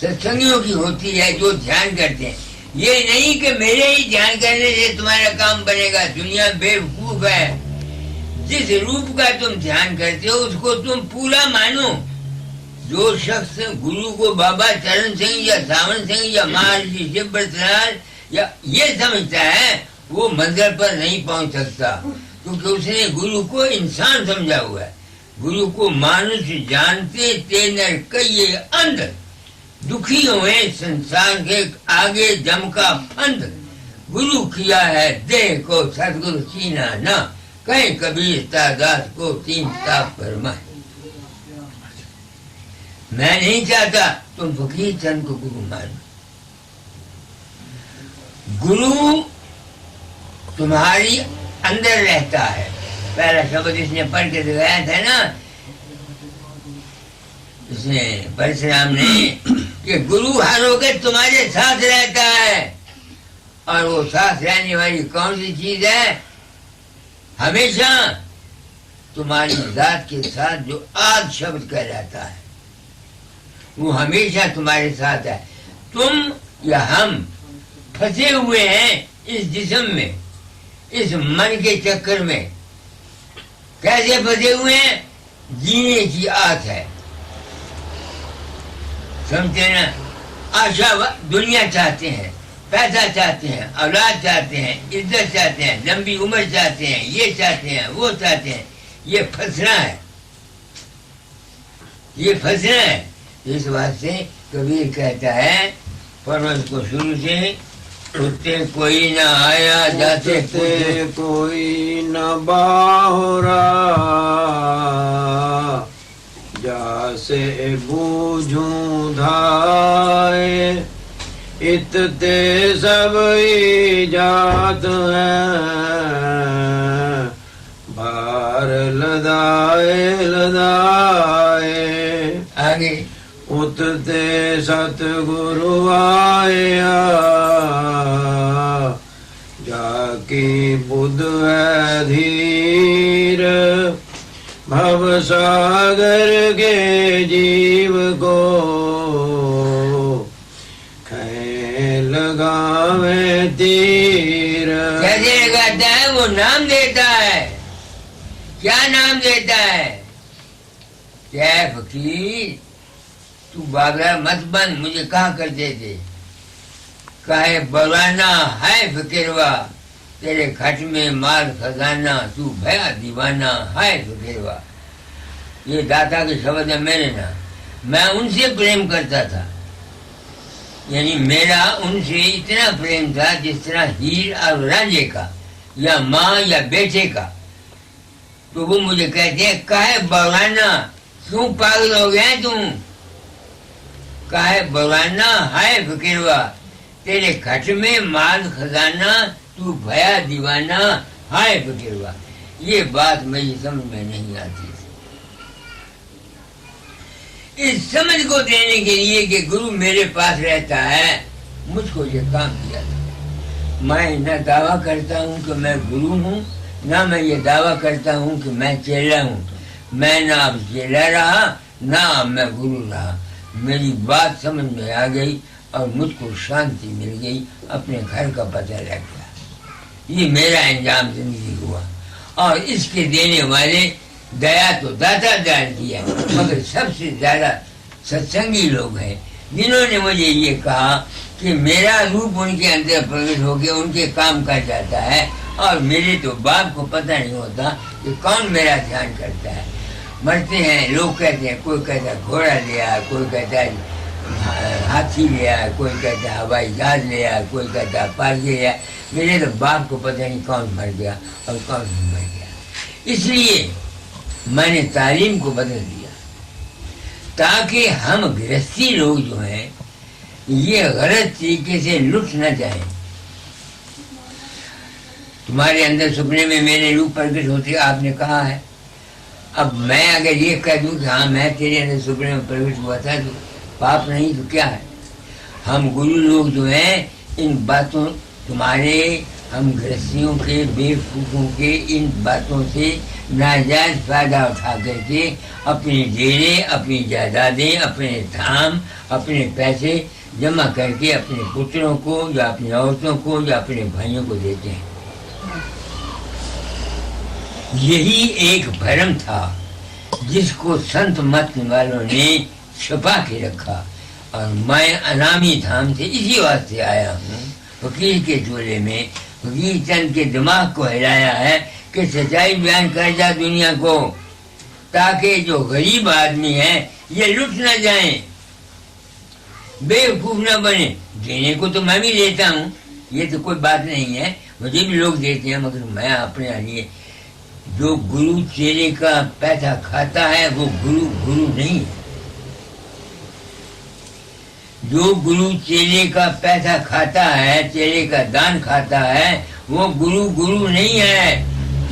ستسنگیوں کی ہوتی ہے جو دھیان کرتے ہیں. یہ نہیں کہ میرے ہی دھیان کرنے سے تمہارا کام بنے گا. دنیا بے وقوف ہے. جس روپ کا تم دھیان کرتے ہو اس کو تم پورا مانو. جو شخص گرو کو بابا چرن سنگھ یا ساون سنگھ یا مہارشی شیو برتلال یا یہ سمجھتا ہے وہ منزل پر نہیں پہنچ سکتا کیونکہ اس نے گرو کو انسان سمجھا ہوا ہے. گرو کو مانس جانتے تینر کئیے اندھ, دکھی ہوئے سنسار کے آگے جم کا پھند. گرو کیا ہے دیہ کو ستگرو چینا نہ, کہیں کبیر داس کو 3 تاپ فرمائے. میں نہیں چاہتا تم فقیر چند کو گرو مانو. گرو تمہاری اندر رہتا ہے. پہلا شبد اس نے پڑھ کے دکھایا تھا نا, اس نے پرشرام نے, کہ گرو ہر وقت تمہارے ساتھ رہتا ہے. اور وہ ساتھ رہنے والی کون سی چیز ہے؟ ہمیشہ تمہاری ذات کے ساتھ جو آد شبد کہلاتا ہے وہ ہمیشہ تمہارے ساتھ ہے. تم یا ہم پھنسے ہوئے ہیں اس جسم میں, اس من کے چکر میں. کیسے پھنسے ہوئے ہیں؟ جینے کی آس ہے. سمجھتے نا. آشا دنیا چاہتے ہیں, پیسہ چاہتے ہیں, اولاد چاہتے ہیں, عزت چاہتے ہیں, لمبی عمر چاہتے ہیں, یہ چاہتے ہیں, وہ چاہتے ہیں. یہ پھنسنا ہے, یہ پھنسنا ہے. اس بات سے کبیر کہتا ہے پروز کو شروع سے, اٹھتے کوئی نہ آیا جاتے کوئی نہ باہرا, جاسے بوجھوں دھائے. اتتے سب ایجاد ہیں, بار لدائے لدائے. آگے اتتے ست گرو آیا, جا کی بدھ ہے دھیر. بھو ساگر کے جیو کو کھیں لگاوے تیر. کیسے لگاتا ہے؟ وہ نام دیتا ہے. کیا نام دیتا ہے؟ کیا فقیر تو بابرا مت بن, مجھے کہا کرتے تھے کہے بولانا ہے فکروا, تیرے کھٹ میں مال خزانہ, تو بھیا دیوانہ ہے فکروا. یہ داتا کے شبد ہے میرے نام. میں ان سے پریم کرتا تھا, یعنی میرا ان سے اتنا پریم تھا جس طرح ہیر اور رانجھے کا یا ماں یا بیٹے کا. تو وہ مجھے کہتے ہیں کہے بولانا, کیوں پاگل ہو گیا تم؟ کہے بولانا ہے فکروا, تیرے کھٹ میں مال خزانہ، تو بھیا دیوانہ، ہائے فقیر ہوا. یہ بات میری سمجھ میں نہیں آتی. اس سمجھ کو دینے کے لیے کہ گرو میرے پاس رہتا ہے، مجھ کو یہ کام کیا تھا. میں نہ دعویٰ کرتا ہوں کہ میں گرو ہوں، نہ میں یہ دعویٰ کرتا ہوں کہ میں چیلا ہوں. میں نہ اب چیلا رہا، نہ اب میں گرو رہا. میری بات سمجھ میں آ گئی اور مجھ کو شانتی مل گئی، اپنے گھر کا پتہ لگ گیا. یہ میرا انجام زندگی ہوا. اور اس کے دینے والے دیا تو داتا دار کیا، مگر سب سے زیادہ ستسنگی لوگ ہیں جنہوں نے مجھے یہ کہا کہ میرا روپ ان کے اندر پرگٹ ہو کے ان کے کام کر جاتا ہے، اور میرے تو باپ کو پتہ نہیں ہوتا کہ کون میرا دھیان کرتا ہے. مرتے ہیں لوگ کہتے ہیں، کوئی کہتا ہے گھوڑا لیا، کوئی کہتا ہے ہاتھی لیا، کوئی کہتا ہے ہوائی جہاز لیا، کوئی کہتا ہے پالکی لیا. میرے تو باپ کو پتہ نہیں کون مر گیا اور کون نہیں مر گیا. اس لیے میں نے تعلیم کو بدل دیا تاکہ ہم گرہستی لوگ جو ہیں یہ غلط طریقے سے لٹ نہ جائیں. تمہارے اندر سپنے میں میرے روپ پرگٹ ہوتے آپ نے کہا ہے. اب میں اگر یہ کہہ دوں کہ ہاں میں تیرے اندر سپنے میں پرگٹ ہوا تھا تو پاپ نہیں تو کیا ہے؟ ہم گرو لوگ جو ہیں ان باتوں تمہارے ہم گرہستیوں کے بیوقوفوں کے ان باتوں سے ناجائز فائدہ اٹھا کر کے اپنے ڈیرے، اپنی جائیدادیں، اپنے دھام، اپنے پیسے جمع کر کے اپنے پتروں کو یا اپنی عورتوں کو یا اپنے بھائیوں کو دیتے ہیں. یہی ایک بھرم تھا جس کو سنت مت والوں نے چھپا کے رکھا، اور میں انامی دھام سے اسی واسطے آیا ہوں. فقیر کے چولہے میں فقیر چند کے دماغ کو ہلایا ہے کہ سچائی بیان کر جا دنیا کو، تاکہ جو غریب آدمی ہیں یہ لٹ نہ جائیں، بیوقوف نہ بنے. دینے کو تو میں بھی لیتا ہوں، یہ تو کوئی بات نہیں ہے، مجھے بھی لوگ دیتے ہیں، مگر میں اپنے لیے جو گرو چیلے کا پیسہ کھاتا ہے وہ گرو نہیں ہے. جو گرو چیلے کا پیسہ کھاتا ہے، چیلے کا دان کھاتا ہے، وہ گرو نہیں ہے.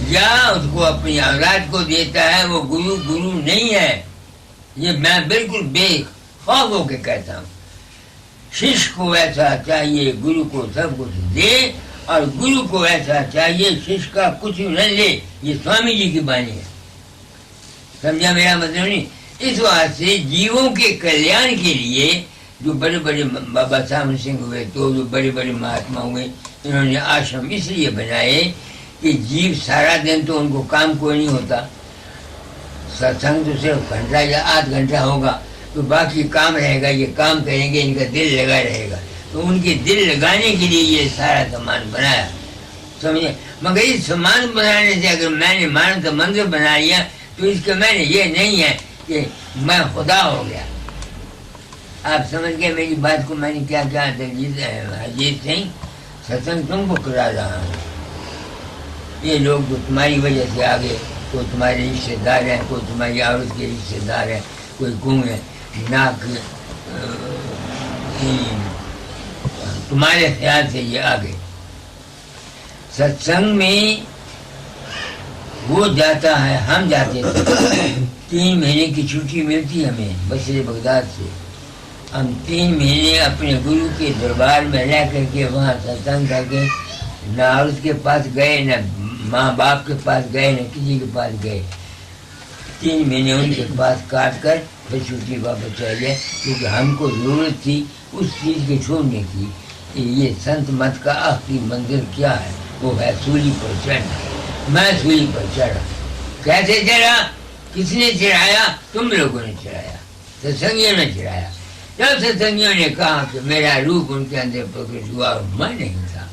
یا اس کو اپنی اولاد کو دیتا ہے وہ گرو نہیں ہے. یہ میں بالکل بے خوف ہو کے کہتا ہوں. شش کو ایسا چاہیے گرو کو سب کچھ دے، اور گرو کو ایسا چاہیے شش کا کچھ نہ لے. یہ سوامی جی کی بانی ہے. سمجھا میرا مطلب نہیں؟ اس واسطے جیووں کے کلیان کے لیے جو بڑے بڑے بابا سامن سنگھ ہوئے، تو جو بڑے بڑے مہاتما ہوئے، انہوں نے آشرم اس لیے بنائے کہ جیو سارا دن تو ان کو کام کوئی نہیں ہوتا، ستسنگ تو صرف گھنٹہ یا آدھ گھنٹہ ہوگا، تو باقی کام رہے گا، یہ کام کریں گے، ان کا دل لگا رہے گا. تو ان کے دل لگانے کے لیے یہ سارا سامان بنایا، سمجھے. مگر اس سامان بنانے سے اگر میں نے مانتا مندر بنا لیا تو اس کا میں نے یہ نہیں ہے کہ میں خدا ہو گیا. آپ سمجھ گئے میری بات کو میں نے کیا کیا حجیت سنگھ ستسنگ تم کو کرا رہا ہوں. یہ لوگ جو تمہاری وجہ سے آگے، کوئی تمہارے رشتے دار ہیں، کوئی تمہاری عورت کے رشتے دار ہیں، کوئی گنگ ہے، ناک تمہارے خیال سے یہ آگے. ستسنگ میں وہ جاتا ہے، ہم جاتے تھے، 3 مہینے کی چھٹی ملتی ہمیں بصرے بغداد سے. ہم 3 مہینے اپنے گرو کے دربار میں رہ کر کے وہاں ستسنگ کر کے نہ عورت کے پاس گئے، نہ ماں باپ کے پاس گئے، نہ کسی کے پاس گئے. 3 مہینے ان کے پاس کاٹ کر پھر چھٹی واپس چلے گئے، کیونکہ ہم کو ضرورت تھی اس چیز کے چھوڑنے کی. یہ سنت مت کا آخری منزل کیا ہے؟ وہ ہے سولی پر چڑھنا. میں سولی پر چڑھا. کیسے چڑھا؟ کس نے چڑھایا؟ تم لوگوں نے چڑھایا، ستسنگیوں نے چڑھایا. جب ستسنگیوں نے کہا کہ میرا روپ ان کے اندر پرکٹ ہوا اور میں نہیں تھا،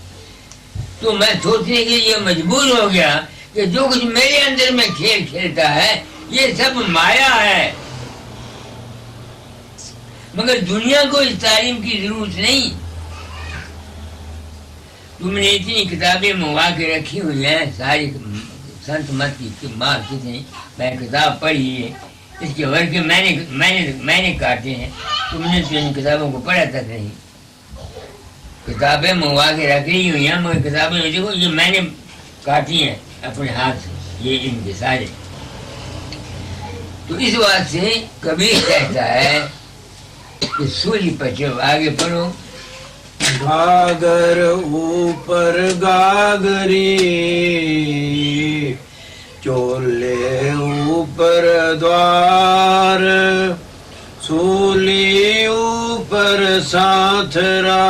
تو میں سوچنے کے لیے مجبور ہو گیا کہ جو کچھ میرے اندر میں کھیل کھیلتا ہے یہ سب مایا ہے. مگر دنیا کو اس تعلیم کی ضرورت نہیں. تم نے اتنی کتابیں منگوا کے رکھی ہوئی ہیں، ساری سنت مت کی ماں کتنی، میں کتاب پڑھی ہے، اس کے ورقے میں نے کاٹے ہیں. تم نے تو ان کتابوں کو پڑھا تک نہیں. کتابیں منگوا کے رکھ لی ہوئی ہیں، مگر کتابیں دیکھو یہ میں نے کاٹی ہیں اپنے ہاتھ سے، یہ ان کے سارے. تو اس بات سے کبیر کہتا ہے کہ سولی پر جب آگے پڑھو. گاگر اوپر گاگری چولے اوپر دوار سولی اوپر ساتھرا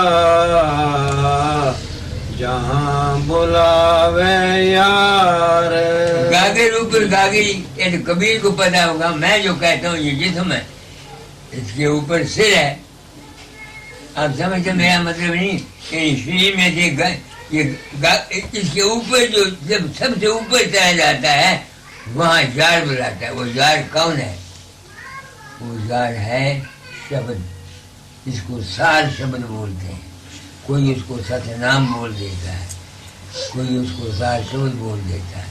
جہاں بلاوے یار. گاگر اوپر گاگری، یہ تو کبیر کو پتا ہوگا. میں جو کہتا ہوں یہ جسم ہے، اس کے اوپر سر ہے. آپ سمجھتے میرا مطلب نہیں. شریر میں سے اس کے اوپر جو جب سب سے اوپر چلا جاتا ہے وہاں یار بلاتا ہے. وہ یار کون ہے؟ وہ یار ہے شبد. اس کو سار شبد بولتے ہیں. کوئی اس کو ستنام بول دیتا ہے، کوئی اس کو سار شبد بول دیتا ہے.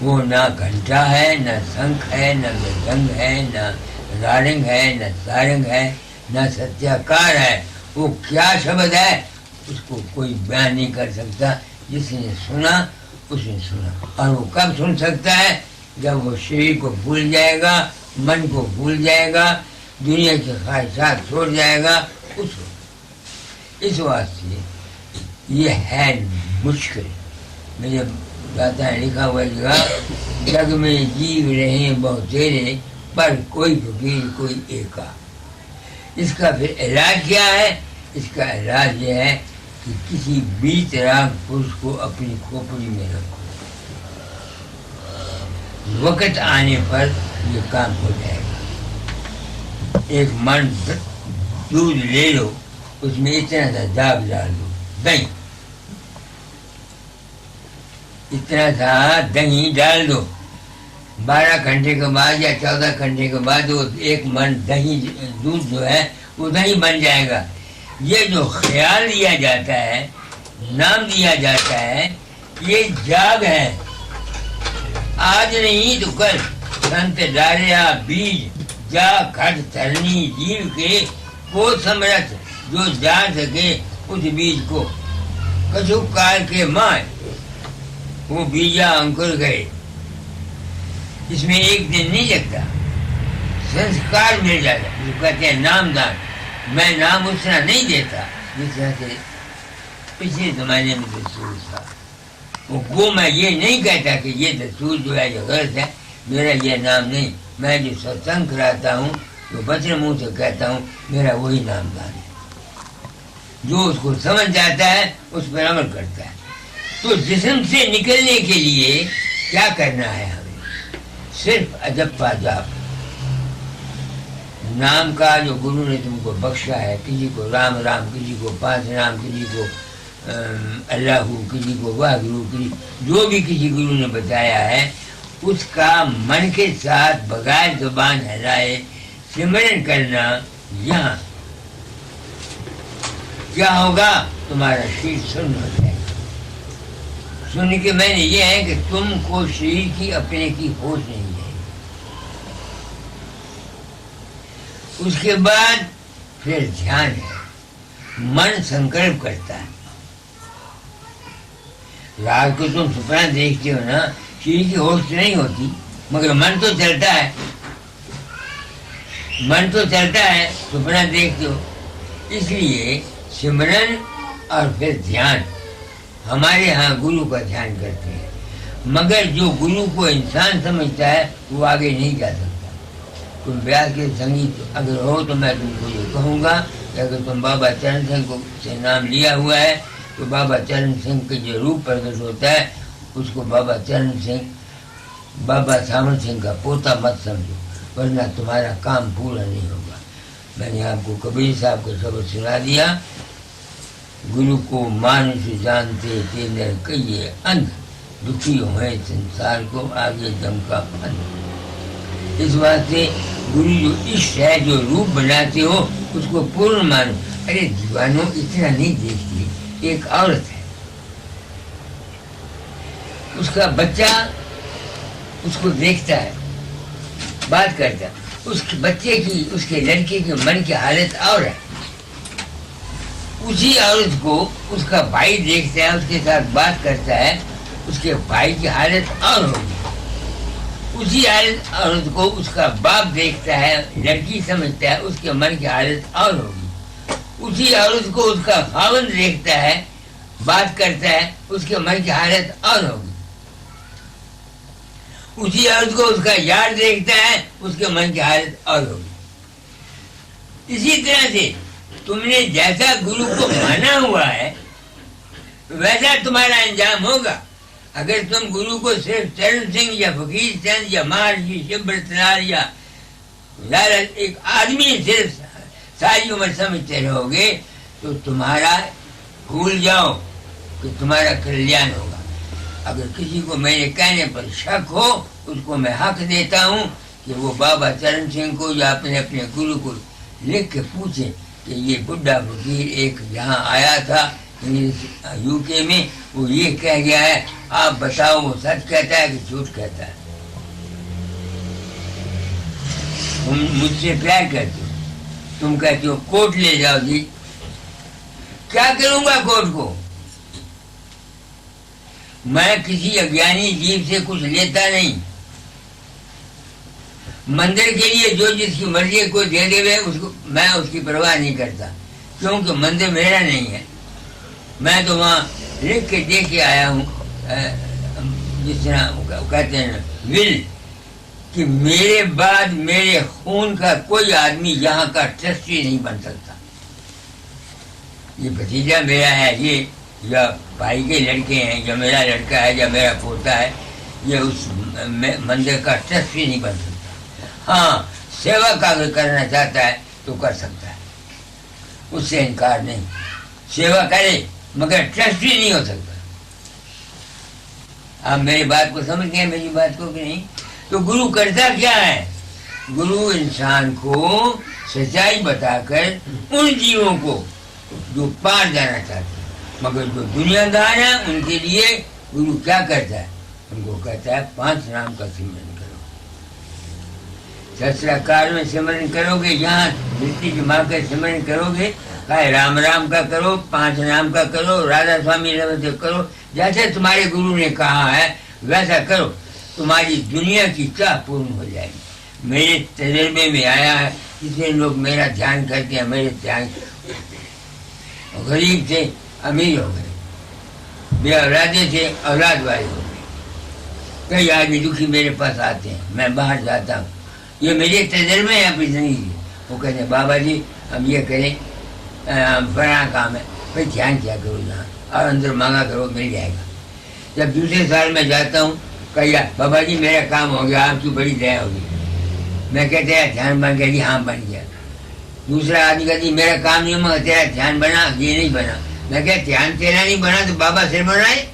وہ نہ گھنٹا ہے، نہ شنکھ ہے، نہ مردنگ ہے، نہ رارنگ ہے، نہ سارنگ ہے، نہ ستیاکار ہے. وہ کیا شبد ہے اس کو کوئی بیان نہیں کر سکتا. جس نے سنا اس نے سنا. اور وہ کب سن سکتا ہے؟ جب وہ شریر کو بھول جائے گا، من کو بھول جائے گا، دنیا کی خواہشات چھوڑ جائے گا. اس واسطے یہ ہے مشکل. میرے دادا نے لکھا ہوا جگہ جگ میں جیو رہے بہت تیرے پر کوئی فقیر کوئی ایکا. اس کا پھر علاج کیا ہے؟ اس کا علاج یہ ہے کہ کسی بیت راگ پرش کو اپنی کھوپڑی میں رکھو. وقت آنے پر یہ کام ہو جائے گا. ایک من دودھ لے لو، اس میں اتنا سا داغ ڈال دو، دہی اتنا سا دہی ڈال دو. 12 گھنٹے کے بعد یا 14 گھنٹے کے بعد وہ ایک من دہی دودھ جو ہے وہ دہی بن جائے گا. یہ جو خیال دیا جاتا ہے، نام دیا جاتا ہے، یہ جاگ ہے. آج نہیں تو کل. سنت ڈالیا بیج جا گھٹ ترنی جیو کے کو سمرتھ جو جان سکے اس بیج کو. کچھ کال کے ماں وہ بیجا انکر گئے. اس میں ایک دن نہیں لگتا. سنسکار مل جاتا. جو کہتے ہیں نام دان. میں نام اس طرح نہیں دیتا جس طرح سے پچھلے زمانے میں دستور تھا. وہ میں یہ نہیں کہتا کہ یہ دستور جو ہے یہ غلط ہے، میرا یہ نام نہیں. میں جو ستسنگ کراتا ہوں، جو بچن منہ سے کہتا ہوں، میرا وہی نام دان ہے. جو اس کو سمجھ جاتا ہے اس پر عمل کرتا ہے. تو جسم سے نکلنے کے لیے کیا کرنا ہے ہمیں؟ صرف ادب پاجاب. نام کا جو گرو نے تم کو بخشا ہے، کسی کو رام رام، کسی کو پانچ رام، کسی کو اللہ، کسی کو واہ گرو، جو بھی کسی گرو نے بتایا ہے اس کا من کے ساتھ بغیر زبان ہلائے سمرن کرنا. یہاں کیا ہوگا؟ تمہارا شریر سن ہو جائے گا. سن کے میں نے یہ ہے کہ تم کو شریر کی اپنے کی ہوش نہیں ہے. اس کے بعد پھر دھیان ہے. من سنکلپ کرتا ہے. رات کو تم سپنا دیکھتے ہو نا، شریر کی ہوش تو نہیں ہوتی مگر من تو چلتا ہے. من تو چلتا ہے، سپنا دیکھتے ہو. اس لیے سمرن اور پھر دھیان. ہمارے ہاں گرو کا دھیان کرتے ہیں، مگر جو گرو کو انسان سمجھتا ہے وہ آگے نہیں جا سکتا. تم بیاس کے سنگیت اگر ہو تو میں تم کو یہ کہوں گا کہ اگر تم بابا چرن سنگھ کو سے نام لیا ہوا ہے تو بابا چرن سنگھ کے جو روپ پرکٹ ہوتا ہے اس کو بابا چرن سنگھ، بابا سامن سنگھ کا پوتا مت سمجھو، ورنہ تمہارا کام پورا نہیں ہوگا. میں نے آپ کو کبیر صاحب کا شبد سنا دیا. گرو کو مانش جانتے تھے نر کئیے اندھ، دکھی ہوئے سنسار کو آگے دم کا پند. اس واسطے گرو جو عشق ہے، جو روپ بناتے ہو اس کو پورن مانو. ارے دیوانوں اتنا نہیں دیکھتی. ایک عورت ہے، اس کا بچہ اس کو دیکھتا ہے، بات کرتا ہے. اس بچے کی، اس کے لڑکے کے من کی حالت اور ہے. اسی عورت کو اس کا بھائی دیکھتا ہے، اس کے ساتھ بات کرتا ہے، اس کے بھائی کی حالت اور ہوگی. اسی عورت کو اس کا باپ دیکھتا ہے، لڑکی سمجھتا ہے، اس کے من کی حالت اور ہوگی. اسی عورت کو اس کا خاوند دیکھتا ہے، بات کرتا ہے، اس کے من کی حالت اور ہوگی. اسی عورت کو اس کا یار دیکھتا ہے، اس کے من کی حالت اور ہوگی. اسی طرح سے تم نے جیسا گرو کو مانا ہوا ہے ویسا تمہارا انجام ہوگا. اگر تم گرو کو صرف چرن سنگھ یا فقیر چند یا مہارشی شبرتنار یا ایک آدمی صرف ساری عمر سمجھتے رہو گے تو تمہارا بھول جاؤ کہ تمہارا کلیان ہوگا. اگر کسی کو میرے کہنے پر شک ہو اس کو میں حق دیتا ہوں کہ وہ بابا چرن سنگھ کو یا اپنے گرو کو لکھ کے پوچھیں کہ یہ بڈھا فقیر ایک یہاں آیا تھا یو کے میں، وہ یہ کہہ گیا ہے، آپ بتاؤ وہ سچ کہتا ہے کہ جھوٹ کہتا ہے. تم مجھ سے پیار کرتے ہو، تم کہتے ہو کوٹ لے جاؤ. جی کیا کروں گا کوٹ کو؟ میں کسی اگیانی جیب سے کچھ لیتا نہیں. مندر کے لیے جو جس کی مرضی کو دے دے اس کو میں اس کی پرواہ نہیں کرتا، کیونکہ مندر میرا نہیں ہے. میں تو وہاں لکھ کے دے کے آیا ہوں، جس طرح کہتے ہیں ول، کہ میرے بعد میرے خون کا کوئی آدمی یہاں کا ٹرسٹی نہیں بن سکتا. یہ بھتیجا میرا ہے، یہ یا بھائی کے لڑکے ہیں، یا میرا لڑکا ہے یا میرا پوتا ہے، یہ اس مندر کا ٹرسٹی نہیں بن سکتا. ہاں سیوا کا اگر کرنا چاہتا ہے تو کر سکتا ہے، اس سے انکار نہیں. سیوا کرے مگر ٹرسٹی نہیں ہو سکتا. آپ میری بات کو سمجھ گئے، میری بات کو کہ نہیں؟ تو گرو کرتا کیا ہے؟ گرو انسان کو سچائی بتا کر ان جیووں کو جو پار جانا چاہتے ہیں، مگر جو دنیا دار ہیں ان کے لیے گرو کیا کرتا ہے؟ ان کو کہتا ہے 5 نام کا سمرن کرو. سہسراکار میں سمرن کرو گے، یہاں دھرتی جما کر سمرن کرو گے، رام رام کا کرو، 5 نام کا کرو، رادھا سوامی نمستے کرو، جیسے تمہارے گرو نے کہا ہے ویسا کرو، تمہاری دنیا کی چاہ پورن ہو جائے گی. میرے تجربے میں آیا ہے، جتنے لوگ میرا دھیان کرتے ہیں، میرے دھیان غریب سے امیر ہو گئے، بے اولادے سے اولاد والے ہو گئے. کئی آدمی دکھی میرے پاس آتے ہیں، میں باہر جاتا ہوں، یہ میرے تجربے ہیں اپنی زندگی. وہ کہتے ہیں بابا جی ہم یہ کریں، فلاں کام ہے، بھائی دھیان کیا کرو یہاں اور اندر مانگا کرو، مل جائے گا. جب دوسرے سال میں جاتا ہوں، کہا بابا جی میرا کام ہو گیا، آپ کی بڑی دیا ہوگی. میں کہتے ہیں دھیان بن گیا. جی ہاں بن گیا. دوسرا آدمی کہتا جی میرا کام نہیں ہوا، تیرا دھیان بنا، یہ نہیں بنا. میں کہا دھیان تیرا نہیں بنا تو بابا سر بنائے.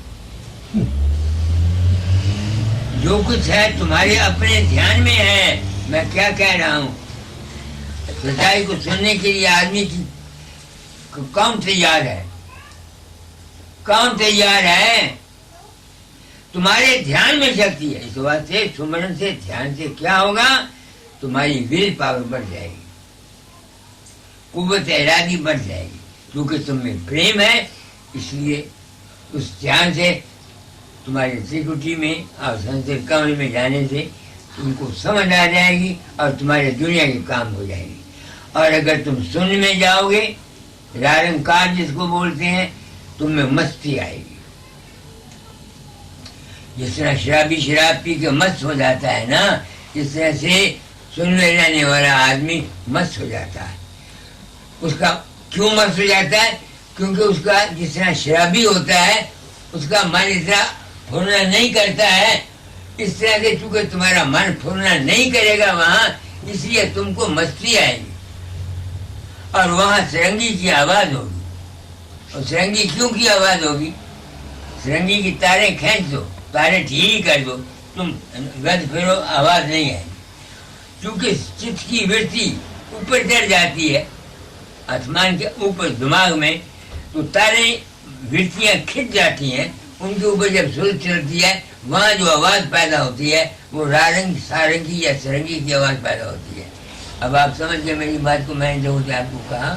جو کچھ ہے تمہارے اپنے دھیان میں ہے. میں کیا کہہ رہا ہوں؟ سچائی کو سننے کے لیے آدمی کی کون تیار ہے؟ کون تیار ہے؟ تمہارے دھیان میں شکتی ہے. اس واسطے سمرن سے دھیان سے کیا ہوگا؟ تمہاری ول پاور بڑھ جائے گی، قوت ارادی بڑھ جائے گی، کیونکہ تم میں پریم ہے. اس لیے اس دھیان سے تمہاری سیکورٹی میں اور سنسر کمرے میں جانے سے تم کو سمجھ آ جائے گی اور تمہارے دنیا کے کام ہو جائے گی. اور اگر تم سن میں جاؤ گے، رارنکار جس کو بولتے ہیں، تم میں مستی آئے گی. جس طرح شرابی شراب پی کے مست ہو جاتا ہے نا، اس طرح سے سننے جانے والا آدمی مست ہو جاتا ہے. اس کا کیوں مست ہو جاتا ہے؟ کیونکہ اس کا جس طرح شرابی ہوتا ہے اس کا من اس طرح پھرنا نہیں کرتا ہے. اس طرح سے چونکہ تمہارا من پھرنا نہیں کرے گا وہاں، اس لیے تم کو مستی آئے گی اور وہاں سرنگی کی آواز ہوگی. اور سرنگی کیوں کی آواز ہوگی؟ سرنگی کی تاریں کھینچ دو، تاریں ڈھیلی کر دو، تم گد پھرو، آواز نہیں آئے گی. کیونکہ چت کی ورتی اوپر چڑھ جاتی ہے آسمان کے اوپر دماغ میں، تو تاریں ورتیاں کھنچ جاتی ہیں، ان کے اوپر جب سورج چلتی ہے وہاں جو آواز پیدا ہوتی ہے وہ رارنگ سارنگی یا سرنگی کی آواز پیدا ہوتی ہے. اب آپ سمجھ گئے میری بات کو. میں نے جو آپ کو کہا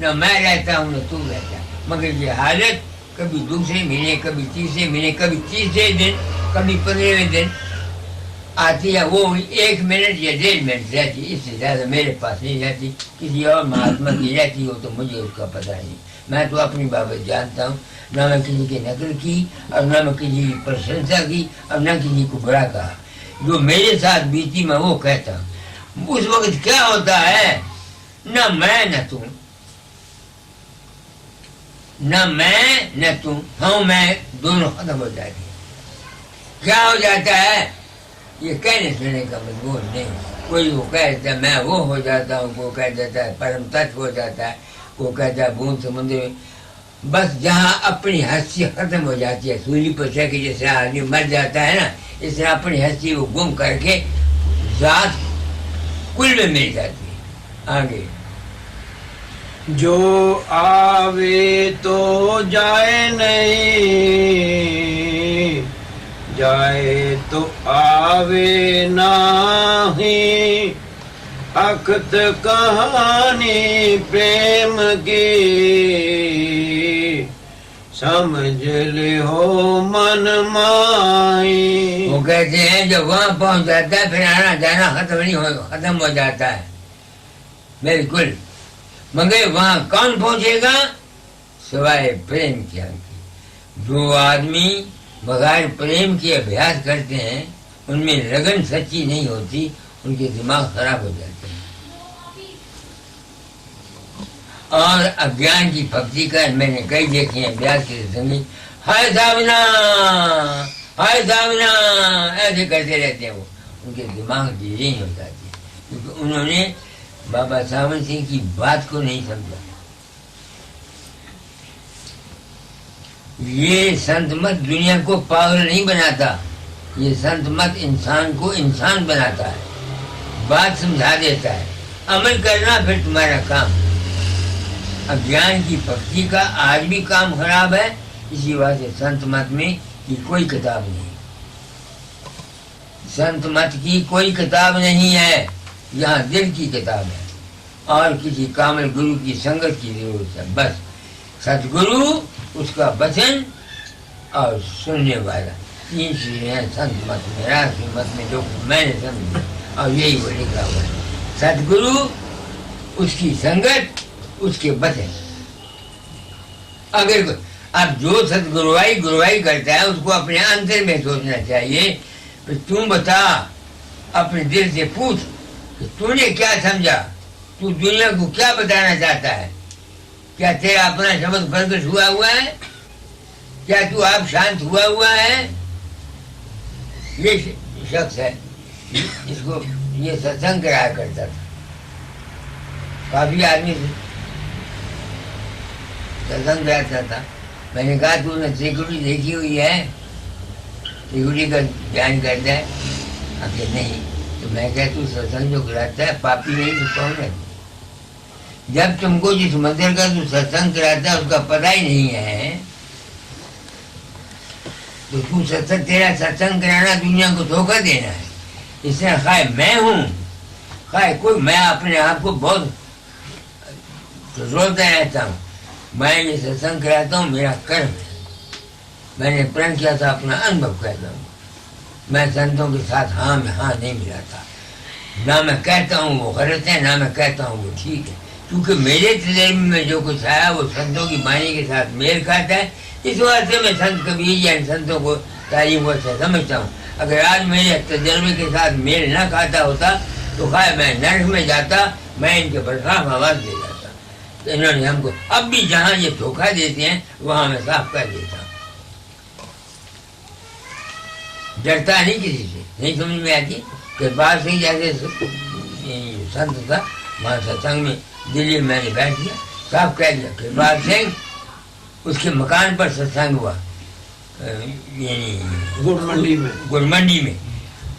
نہ میں رہتا ہوں نہ تو رہتا، مگر یہ حالت کبھی دوسرے مہینے، کبھی تیسرے مہینے، کبھی تیسرے دن، کبھی 15ویں دن آتی ہے، وہ 1 منٹ یا 1.5 منٹ رہتی، اس سے زیادہ میرے پاس نہیں رہتی، کسی اور مہاتما کی رہتی ہو تو مجھے اس کا پتہ نہیں، میں تو اپنی بابت جانتا ہوں، نہ میں کسی کی نقل کی اور نہ میں کسی کی پرشنسا کی اور نہ کسی کو برا کہا، جو میرے ساتھ بیتی میں وہ کہتا ہوں۔ اس وقت کیا ہوتا ہے، نہ میں نہ تم، نہ میں نہ تم، ہوں میں دونوں ختم ہو جاتے ہیں۔ کیا ہو جاتا ہے، یہ کہنے سننے کا مضمون نہیں، کوئی وہ کہہ دیتا ہے میں وہ ہو جاتا ہوں، کوئی کہہ دیتا ہے پرم تت ہو جاتا ہے، کوئی کہتا ہے بوند سمندر میں، بس جہاں اپنی ہستی ختم ہو جاتی ہے، سولی پوچھا کہ جیسے آدمی مر جاتا ہے نا، اس طرح اپنی ہستی کو گم کر کے ذات کل میں مل جاتی ہے۔ آگے جو آوے تو جائے نہیں، جائے تو آوے نہیں، اخت کہانی پریم کی، سمجھ لے ہو من مائی۔ وہ کہتے ہیں جب وہاں پہنچ جاتا ہے پھر آنا جانا ختم ہو جاتا ہے بالکل، مگر وہاں کون پہنچے گا، سوائے پریم کیا کی۔ جو آدمی بغیر پریم کے ابھیاس کرتے ہیں ان میں لگن سچی نہیں ہوتی، ان کے دماغ خراب ہو جاتے ہیں۔ اور اگیان کی بھکتی کا میں نے کئی دیکھے ہیں ابھیاس کے سنگی، ہائے سامنا ہائے سامنا ایسے کرتے رہتے ہیں، وہ ان کے دماغ ڈیرین ہو جاتے ہیں، کیونکہ انہوں نے بابا ساون سنگھ کی بات کو نہیں سمجھا۔ یہ سنت مت دنیا کو پاگل نہیں بناتا، یہ سنت مت انسان کو انسان بناتا ہے، بات سمجھا دیتا ہے، عمل کرنا پھر تمہارا کام۔ اگیان کی بھکتی کا آج بھی کام خراب ہے، اسی وجہ سے سنت مت میں کی کوئی کتاب نہیں، سنت مت کی کوئی کتاب نہیں ہے، یہاں دل کی کتاب ہے اور کسی کامل گرو کی سنگت کی ضرورت ہے، بس ست گرو، اس کا وچن اور سننے والا، 3 چیزیں ہیں سنت مت میں، راسی مت میں جو میں نے سمجھا اور یہی وہ لکھا ہوا ہے، ست گرو، اس کی سنگت، اس کے وچن۔ اگر اب جو ست گروائی کرتا ہے اس کو اپنے اندر میں سوچنا چاہیے، تم بتا، اپنے دل سے پوچھ کہ تو نے کیا سمجھا، تو دنیا کو کیا بتانا چاہتا ہے، کیا تیرا اپنا شبد پرکش ہوا ہے، کیا تو آپ شانت ہوا ہے۔ یہ شخص ہے، اس کو یہ ستسنگ کرایا کرتا تھا، کافی آدمی ستسنگ کراتا تھا۔ میں نے کہا تو نے تریکٹی دیکھی ہوئی ہے، تریکٹی کا بیان کرتا ہے، کہ نہیں، تو میں کہتا تو ستسنگ جو کراتا ہے پاپی نہیں تو کون ہے، جب تم کو جس مندر کا تو ستسنگ کراتا ہے اس کا پتہ ہی نہیں ہے تو تیرا ستسنگ کرانا دنیا کو دھوکہ دینا ہے۔ اس طرح خواہ میں ہوں، خواہ کوئی، میں اپنے آپ کو بہت روتا رہتا ہوں، میں یہ ستسنگ کراتا ہوں، میرا کرم ہے، میں نے پرن کیا تھا، اپنا انبھو کہتا ہوں، میں سنتوں کے ساتھ ہاں میں ہاں نہیں ملاتا، نہ میں کہتا ہوں وہ غلط ہے، نہ میں کہتا ہوں وہ ٹھیک ہے، کیونکہ میرے تجربے میں جو کچھ آیا وہ سنتوں کی بانی کے ساتھ میل کھاتا ہے، اس واسطے میں سنت کبیر یا سنتوں کو تعلیم سے سمجھتا ہوں۔ اگر آج میرے تجربے کے ساتھ میل نہ کھاتا ہوتا تو خواہ میں نرک میں جاتا، میں ان کے برخلاف آواز دے جاتا، انہوں نے ہم کو اب بھی جہاں یہ دھوکہ دیتے ہیں وہاں میں صاف کر دیتا ہوں، ڈرتا نہیں کسی سے، نہیں سمجھ میں آتی کہ بات سنگھ جیسے سنت تھا، وہاں ستسنگ میں دلی میں نے بیٹھ دیا، صاف کہہ دیا کہ بات سنگھ اس کے مکان پر ستسنگ ہوا، یعنی گڑ منڈی میں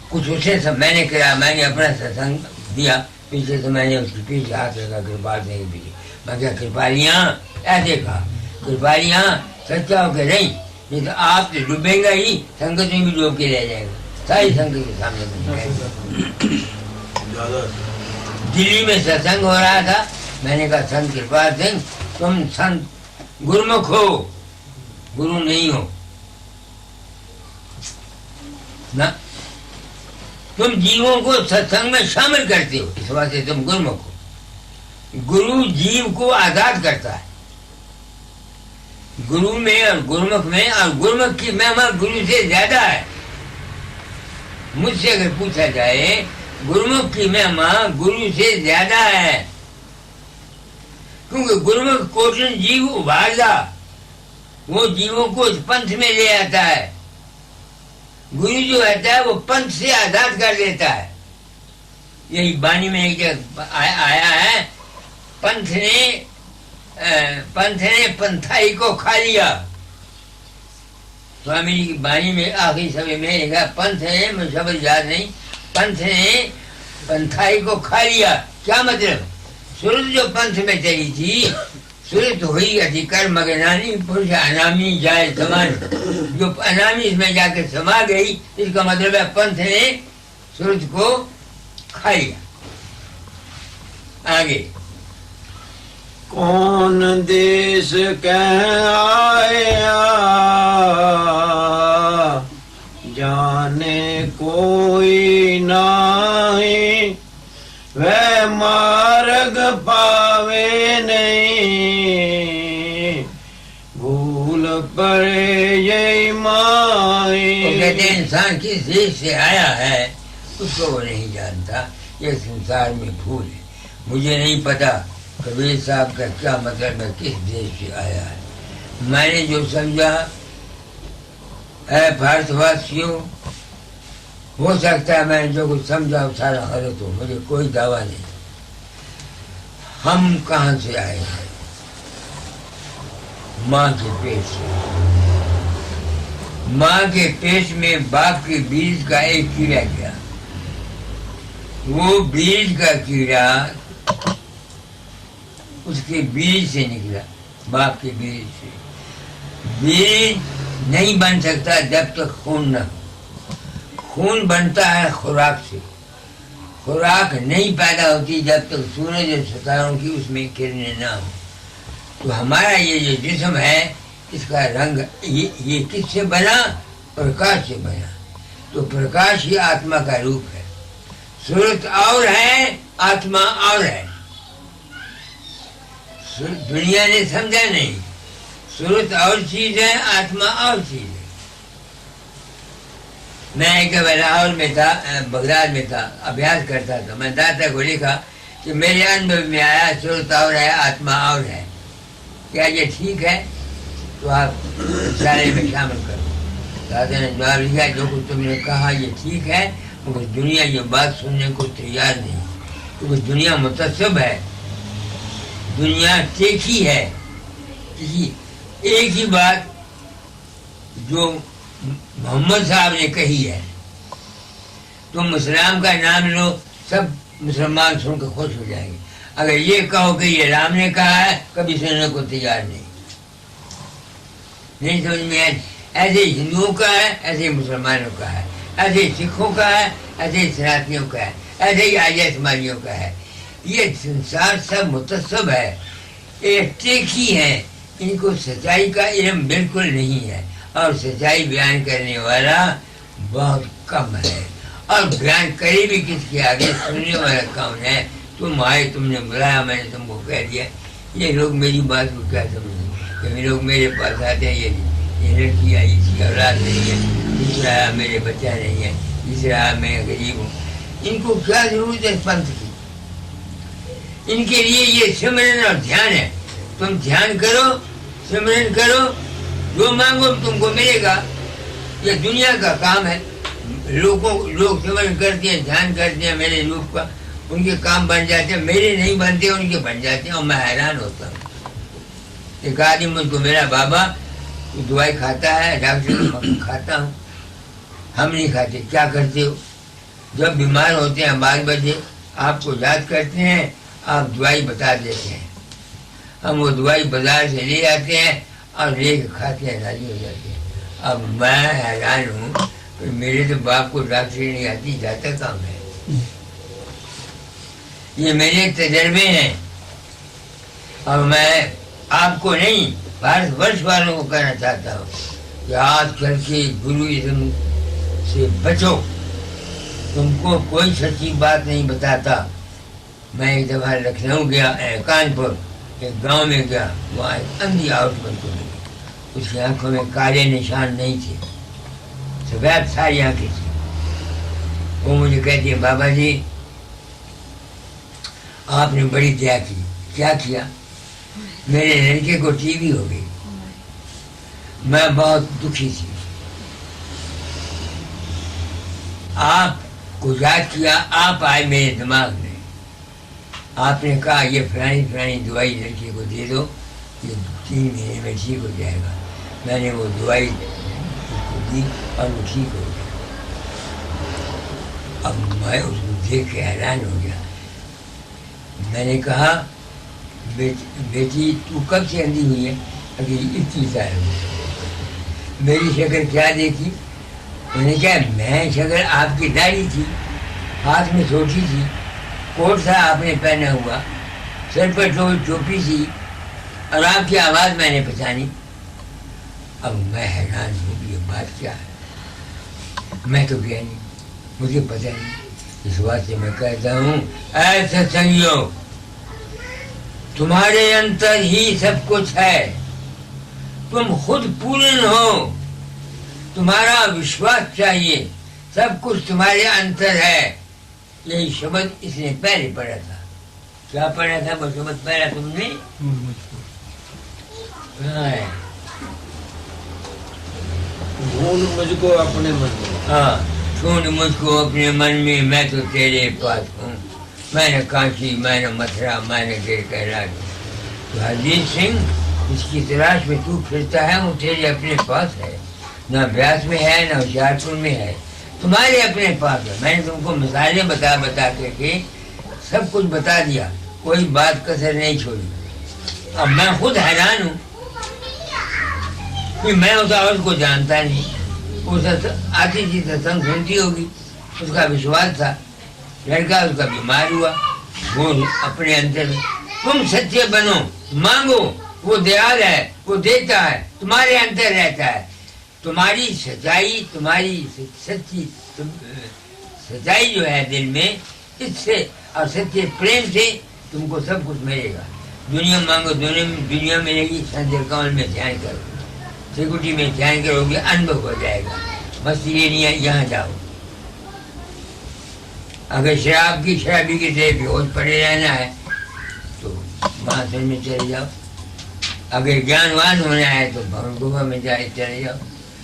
کچھ اسے سب میں نے کرا، میں نے اپنا ستسنگ دیا، پیچھے سے میں نے اس کے پیچھے ہاتھ رکھا کرپال سنگھ کے پیچھے، میں کہا کرپالیاں ایسے کہا، کرپالیاں سچا ہو کہ نہیں تو آپ تو ڈوبیں گا ہی، سنگت میں بھی ڈوب کے رہ جائے گا، ساری سنگت کے سامنے میں دلی میں ستسنگ ہو رہا تھا، میں نے کہا سنت کرپال سنگھ تم سنت گرمکھ ہو، گرو نہیں ہو نا، تم جیووں کو ستسنگ میں شامل کرتے ہو، اس واسطے تم گرمکھ ہو۔ گرو جیو کو آزاد کرتا ہے، گرو میں اور گرمکھ میں، اور گرمکھ کی مہما گرو سے زیادہ ہے۔ مجھ سے اگر پوچھا جائے گرمکھ کی مہما گرو سے زیادہ ہے، کیونکہ گرمکھ کوٹن جیو ابھارتا، وہ جیووں کو اس پنتھ میں لے آتا ہے، گرو جو رہتا ہے وہ پنتھ سے آزاد کر دیتا ہے۔ یہی بانی میں ایک جگہ آیا ہے، پنتھ نے پنتھائی کو کھا لیا۔ سوامی جی کی بانی میں آخری سبھی میں لکھا پنتھ نے، مجھے شبد یاد نہیں، پنتھ نے پنتھائی کو کھا لیا۔ کیا مطلب؟ سورت جو پنتھ میں چلی تھی، سورت ہوئی ادھیکرم اگنانی پروش انامی جائے سمان، جو انامی اس میں جا کے سما گئی، اس کا مطلب ہے پنتھ نے سورت کو کھا لیا۔ آگے کون دیس کہہ آیا جانے کوئی نہیں، وہ مارگ پاوے نہیں، بھول پڑے یہ مائی۔ کہتے ہیں انسان کس دیش سے آیا ہے اس کو وہ نہیں جانتا، یہ سنسار میں بھول ہے۔ مجھے نہیں پتا کبیر صاحب کا کیا مطلب ہے کس دیش سے آیا ہے، میں نے جو سمجھا اے بھارت واسیوں، ہو سکتا ہے میں نے جو کچھ سمجھا وہ سارا غلط ہو، مجھے کوئی دعویٰ نہیں۔ ہم کہاں سے آئے ہیں؟ ماں کے پیٹ سے۔ ماں کے پیٹ میں باپ کے بیج کا ایک کیڑا گیا، وہ بیج کا کیڑا اس کے بیج سے نکلا، باپ کے بیج سے۔ بیج نہیں بن سکتا جب تک خون نہ ہو، خون بنتا ہے خوراک سے، خوراک نہیں پیدا ہوتی جب تک سورج اور ستاروں کی اس میں کرنیں نہ ہوں۔ تو ہمارا یہ جو جسم ہے اس کا رنگ یہ کس سے بنا؟ پرکاش سے بنا، تو پرکاش ہی آتما کا روپ ہے۔ صورت اور ہے، آتما اور ہے۔ دنیا نے سمجھا نہیں، صورت اور چیز ہے، آتما اور چیز ہے۔ میں ایک لاہور میں تھا، بغداد میں تھا، ابھیاس کرتا تھا، میں داتا کو لکھا کہ میرے انبھو میں آیا صورت اور ہے، آتما اور ہے، کیا یہ ٹھیک ہے؟ تو آپ اشارے میں شامل کرو۔ دادا نے جواب لکھا جو کچھ تم نے کہا یہ ٹھیک ہے، مگر دنیا یہ بات سننے کو تیار نہیں، کیونکہ دنیا متصب ہے، دنیا ٹیکھی ہے، ایک ہی بات جو محمد صاحب نے کہی ہے، تم اسلام کا نام لو سب مسلمان سن کے خوش ہو جائیں گے، اگر یہ کہو کہ یہ رام نے کہا ہے کبھی سننے کو تیار نہیں سمجھ میں آئے۔ ایسے ہندوؤں کا ہے، ایسے مسلمانوں کا ہے، ایسے سکھوں کا ہے، ایسے سناتنیوں کا ہے، ایسے ہی آریہ سماجیوں کا ہے۔ یہ سنسار سب متصب ہے، ایک ٹیکھی ہے، ان کو سچائی کا علم بالکل نہیں ہے، اور سچائی بیان کرنے والا بہت کم ہے، اور بیان کرے بھی کس کے آگے، سننے والا کون ہے؟ تم آئے، تم نے بلایا، میں نے تم کو کہہ دیا۔ یہ لوگ میری بات کو کیا سمجھیں؟ کہ لوگ میرے پاس آتے ہیں، یہ لڑکی آئی، اس کی اولاد نہیں ہے، دوسرا میرے بچہ نہیں ہے، تیسرا میں غریب ہوں، ان کو کیا ضرورت ہے پنتھ کی؟ ان کے لیے یہ سمرن اور دھیان ہے، تم دھیان کرو، سمرن کرو، جو مانگو تم کو ملے گا۔ یہ دنیا کا کام ہے، لوگ سمرن کرتے ہیں، دھیان کرتے ہیں میرے روپ کا، ان کے کام بن جاتے ہیں، میرے نہیں بنتے، ان کے بن جاتے ہیں، اور میں حیران ہوتا ہوں۔ ایک آدمی مجھ کو میرا بابا دوائی کھاتا ہے، ڈاکٹر کھاتا ہوں، ہم نہیں کھاتے، کیا کرتے ہو؟ جب بیمار ہوتے ہیں 12 بجے آپ کو یاد کرتے ہیں، آپ دوائی بتا دیتے ہیں، ہم وہ دوائی بازار سے لے آتے ہیں اور لے کے کھاتے ہیں، راضی ہو جاتے ہیں۔ اب میں حیران ہوں کہ میرے تو باپ کو ڈاکٹری نہیں آتی، جاتا کام ہے۔ یہ میرے تجربے ہیں، اور میں آپ کو نہیں بھارت ورش والوں کو کہنا چاہتا ہوں کہ آج کل کے گروازم سے بچو. تم کو کوئی سچی بات نہیں بتاتا. میں ایک دفعہ لکھنؤ گیا, کانپور ایک گاؤں میں گیا, وہاں ایک اندھی عورت بن کو ملی. اس کی آنکھوں میں کالے نشان نہیں تھے, سفید ساری آنکھیں تھی. وہ مجھے کہتی ہے بابا جی آپ نے بڑی دیا کی. کیا کیا؟ میرے لڑکے کو ٹی وی ہو گئی. میں بہت دکھی تھی. آپ کو یاد کیا, آپ آئے میرے دماغ میں. آپ نے کہا یہ فلانی دوائی لڑکے کو دے دو, یہ 3 مہینے میں ٹھیک ہو جائے گا. میں نے وہ دوائی اس کو دی اور وہ ٹھیک ہو گیا. اب میں اس کو دیکھ کے حیران ہو گیا. میں نے کہا بیٹی تو کب سے اندھی ہوئی ہے؟ ابھی 21 سال ہو گئے. میری شکل کیا دیکھی؟ میں نے کہا میں شکل آپ کی داڑھی تھی, ہاتھ میں سوٹی تھی, کوٹ تھا آپ نے پہنا ہوا, سر پر ٹوپی تھی, اور آپ کی آواز میں نے پہچانی. اب میں حیران ہوں کہ یہ بات کیا ہے. میں تو گیا نہیں, مجھے پتہ نہیں. اس واسطے میں کہتا ہوں اے ستسنگیوں, تمہارے اندر ہی سب کچھ ہے. تم خود پورن ہو, تمہارا وشواس چاہیے, سب کچھ تمہارے اندر ہے. یہی شبد اس نے پہلے پڑھا تھا. کیا پڑھا تھا وہ شبد پہلا تم نے؟ ڈھونڈ مجھ کو اپنے من میں. ہاں, ڈھونڈ مجھ کو اپنے من میں تو تیرے پاس ہوں. میں نے کانچی, میں نے متھرا, میں نے گیر کیلاش. تو ہرجیت سنگھ, اس کی تلاش میں تو پھرتا ہے, وہ تیرے اپنے پاس ہے. نہ بیاس میں ہے, نہ ہوشیارپور میں ہے, تمہارے اپنے پاس ہے. میں نے تم کو مثالیں بتا کے سب کچھ بتا دیا, کوئی بات کسر نہیں چھوڑی. اب میں خود حیران ہوں کہ میں اس عورت کو جانتا نہیں. اس آتی تھی ستسنگ سنتی ہوگی, اس کا وشواس تھا. لڑکا اس کا بیمار ہوا, وہ اپنے اندر میں. تم سچے بنو, مانگو, وہ دیال ہے, وہ دیتا ہے, تمہارے اندر رہتا ہے. تمہاری سچائی, تمہاری سچائی جو ہے دل میں, اس سے اور سچے پریم سے تم کو سب کچھ ملے گا. دنیا مانگو, دنیا ملے گی. سنجر کمل میں دھیان کرو, سیکورٹی میں دھیان کرو گے, انبھو ہو جائے گا. مستی لینی ہے, یہاں جاؤ. اگر شرابی کی طرح بے ہوش پڑے رہنا ہے تو مہاسن میں چلے جاؤ. اگر گیانوان ہونا ہے تو بھون گوبا میں چلے جاؤ.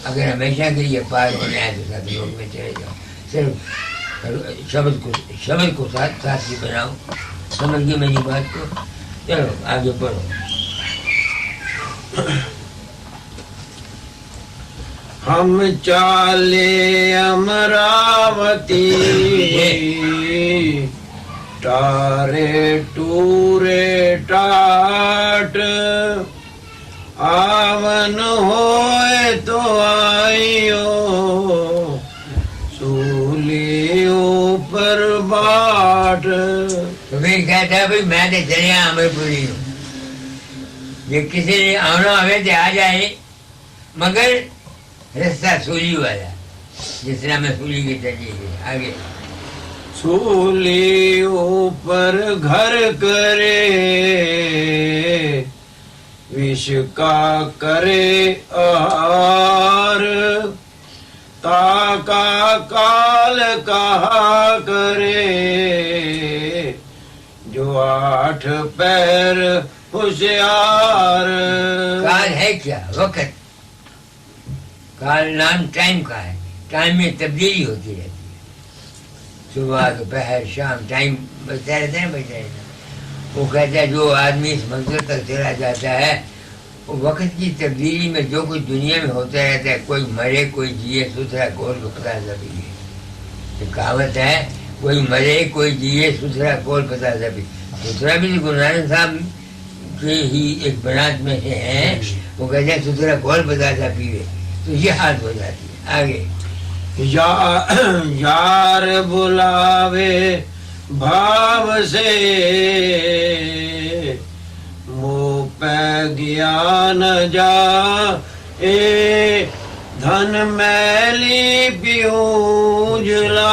اگر ہمیشہ کے لیے پار ہونا ہے تو ساتھ لوگ میں چلے جاؤ. صرف شبد کو ساتھی بناؤ. سمجھ گئے میری بات کو؟ چلو آگے پڑھو. ہم چالے امراوتی, ٹارے ٹورے ٹاٹ, آون ہوئے تو آئیو, سولی اوپر باٹ. تو پھر کہتا ہے بھائی میں تو چلے امر پوری ہوں. یہ کسی نے آنا ہوئے تو آ جائے, مگر رستہ سولی والا, جس طرح میں سولی کی ترجیح ہے. آگے سولی اوپر گھر کرے, وش کا کرے آر, تا کا کال کہا کرے, جو 8 پیر ہوشیار. کال ہے کیا؟ وقت. کال نام ٹائم کا ہے. ٹائم میں تبدیلی ہوتی رہتی ہے. صبح دوپہر شام ٹائم بچتا رہتا ہے, بچتا رہتا ہے. وہ کہتا ہے جو آدمی اس منزل تک چلا جاتا ہے, وقت کی تبدیلی میں جو کچھ دنیا میں ہوتا رہتا ہے, کوئی مرے کوئی جیے, ستھرا کول کو پتہ سبھی. یہ کہاوت ہے, کوئی مرے کوئی جیے, ستھرا کول پتہ سبھی. ستھرا بھی گرو نانک صاحب کے ہی ایک برانچ میں سے ہیں. وہ کہتے ہیں ستھرا کول پتہ سا پیوے. تو یہ حالت ہو جاتی ہے. آگے یار بلاوے بھاو سے, ਪੈ ਗਿਆ ਨ ਜਾ ਏ ਧਨ ਮੈਲੀ ਪਿਊਜਲਾ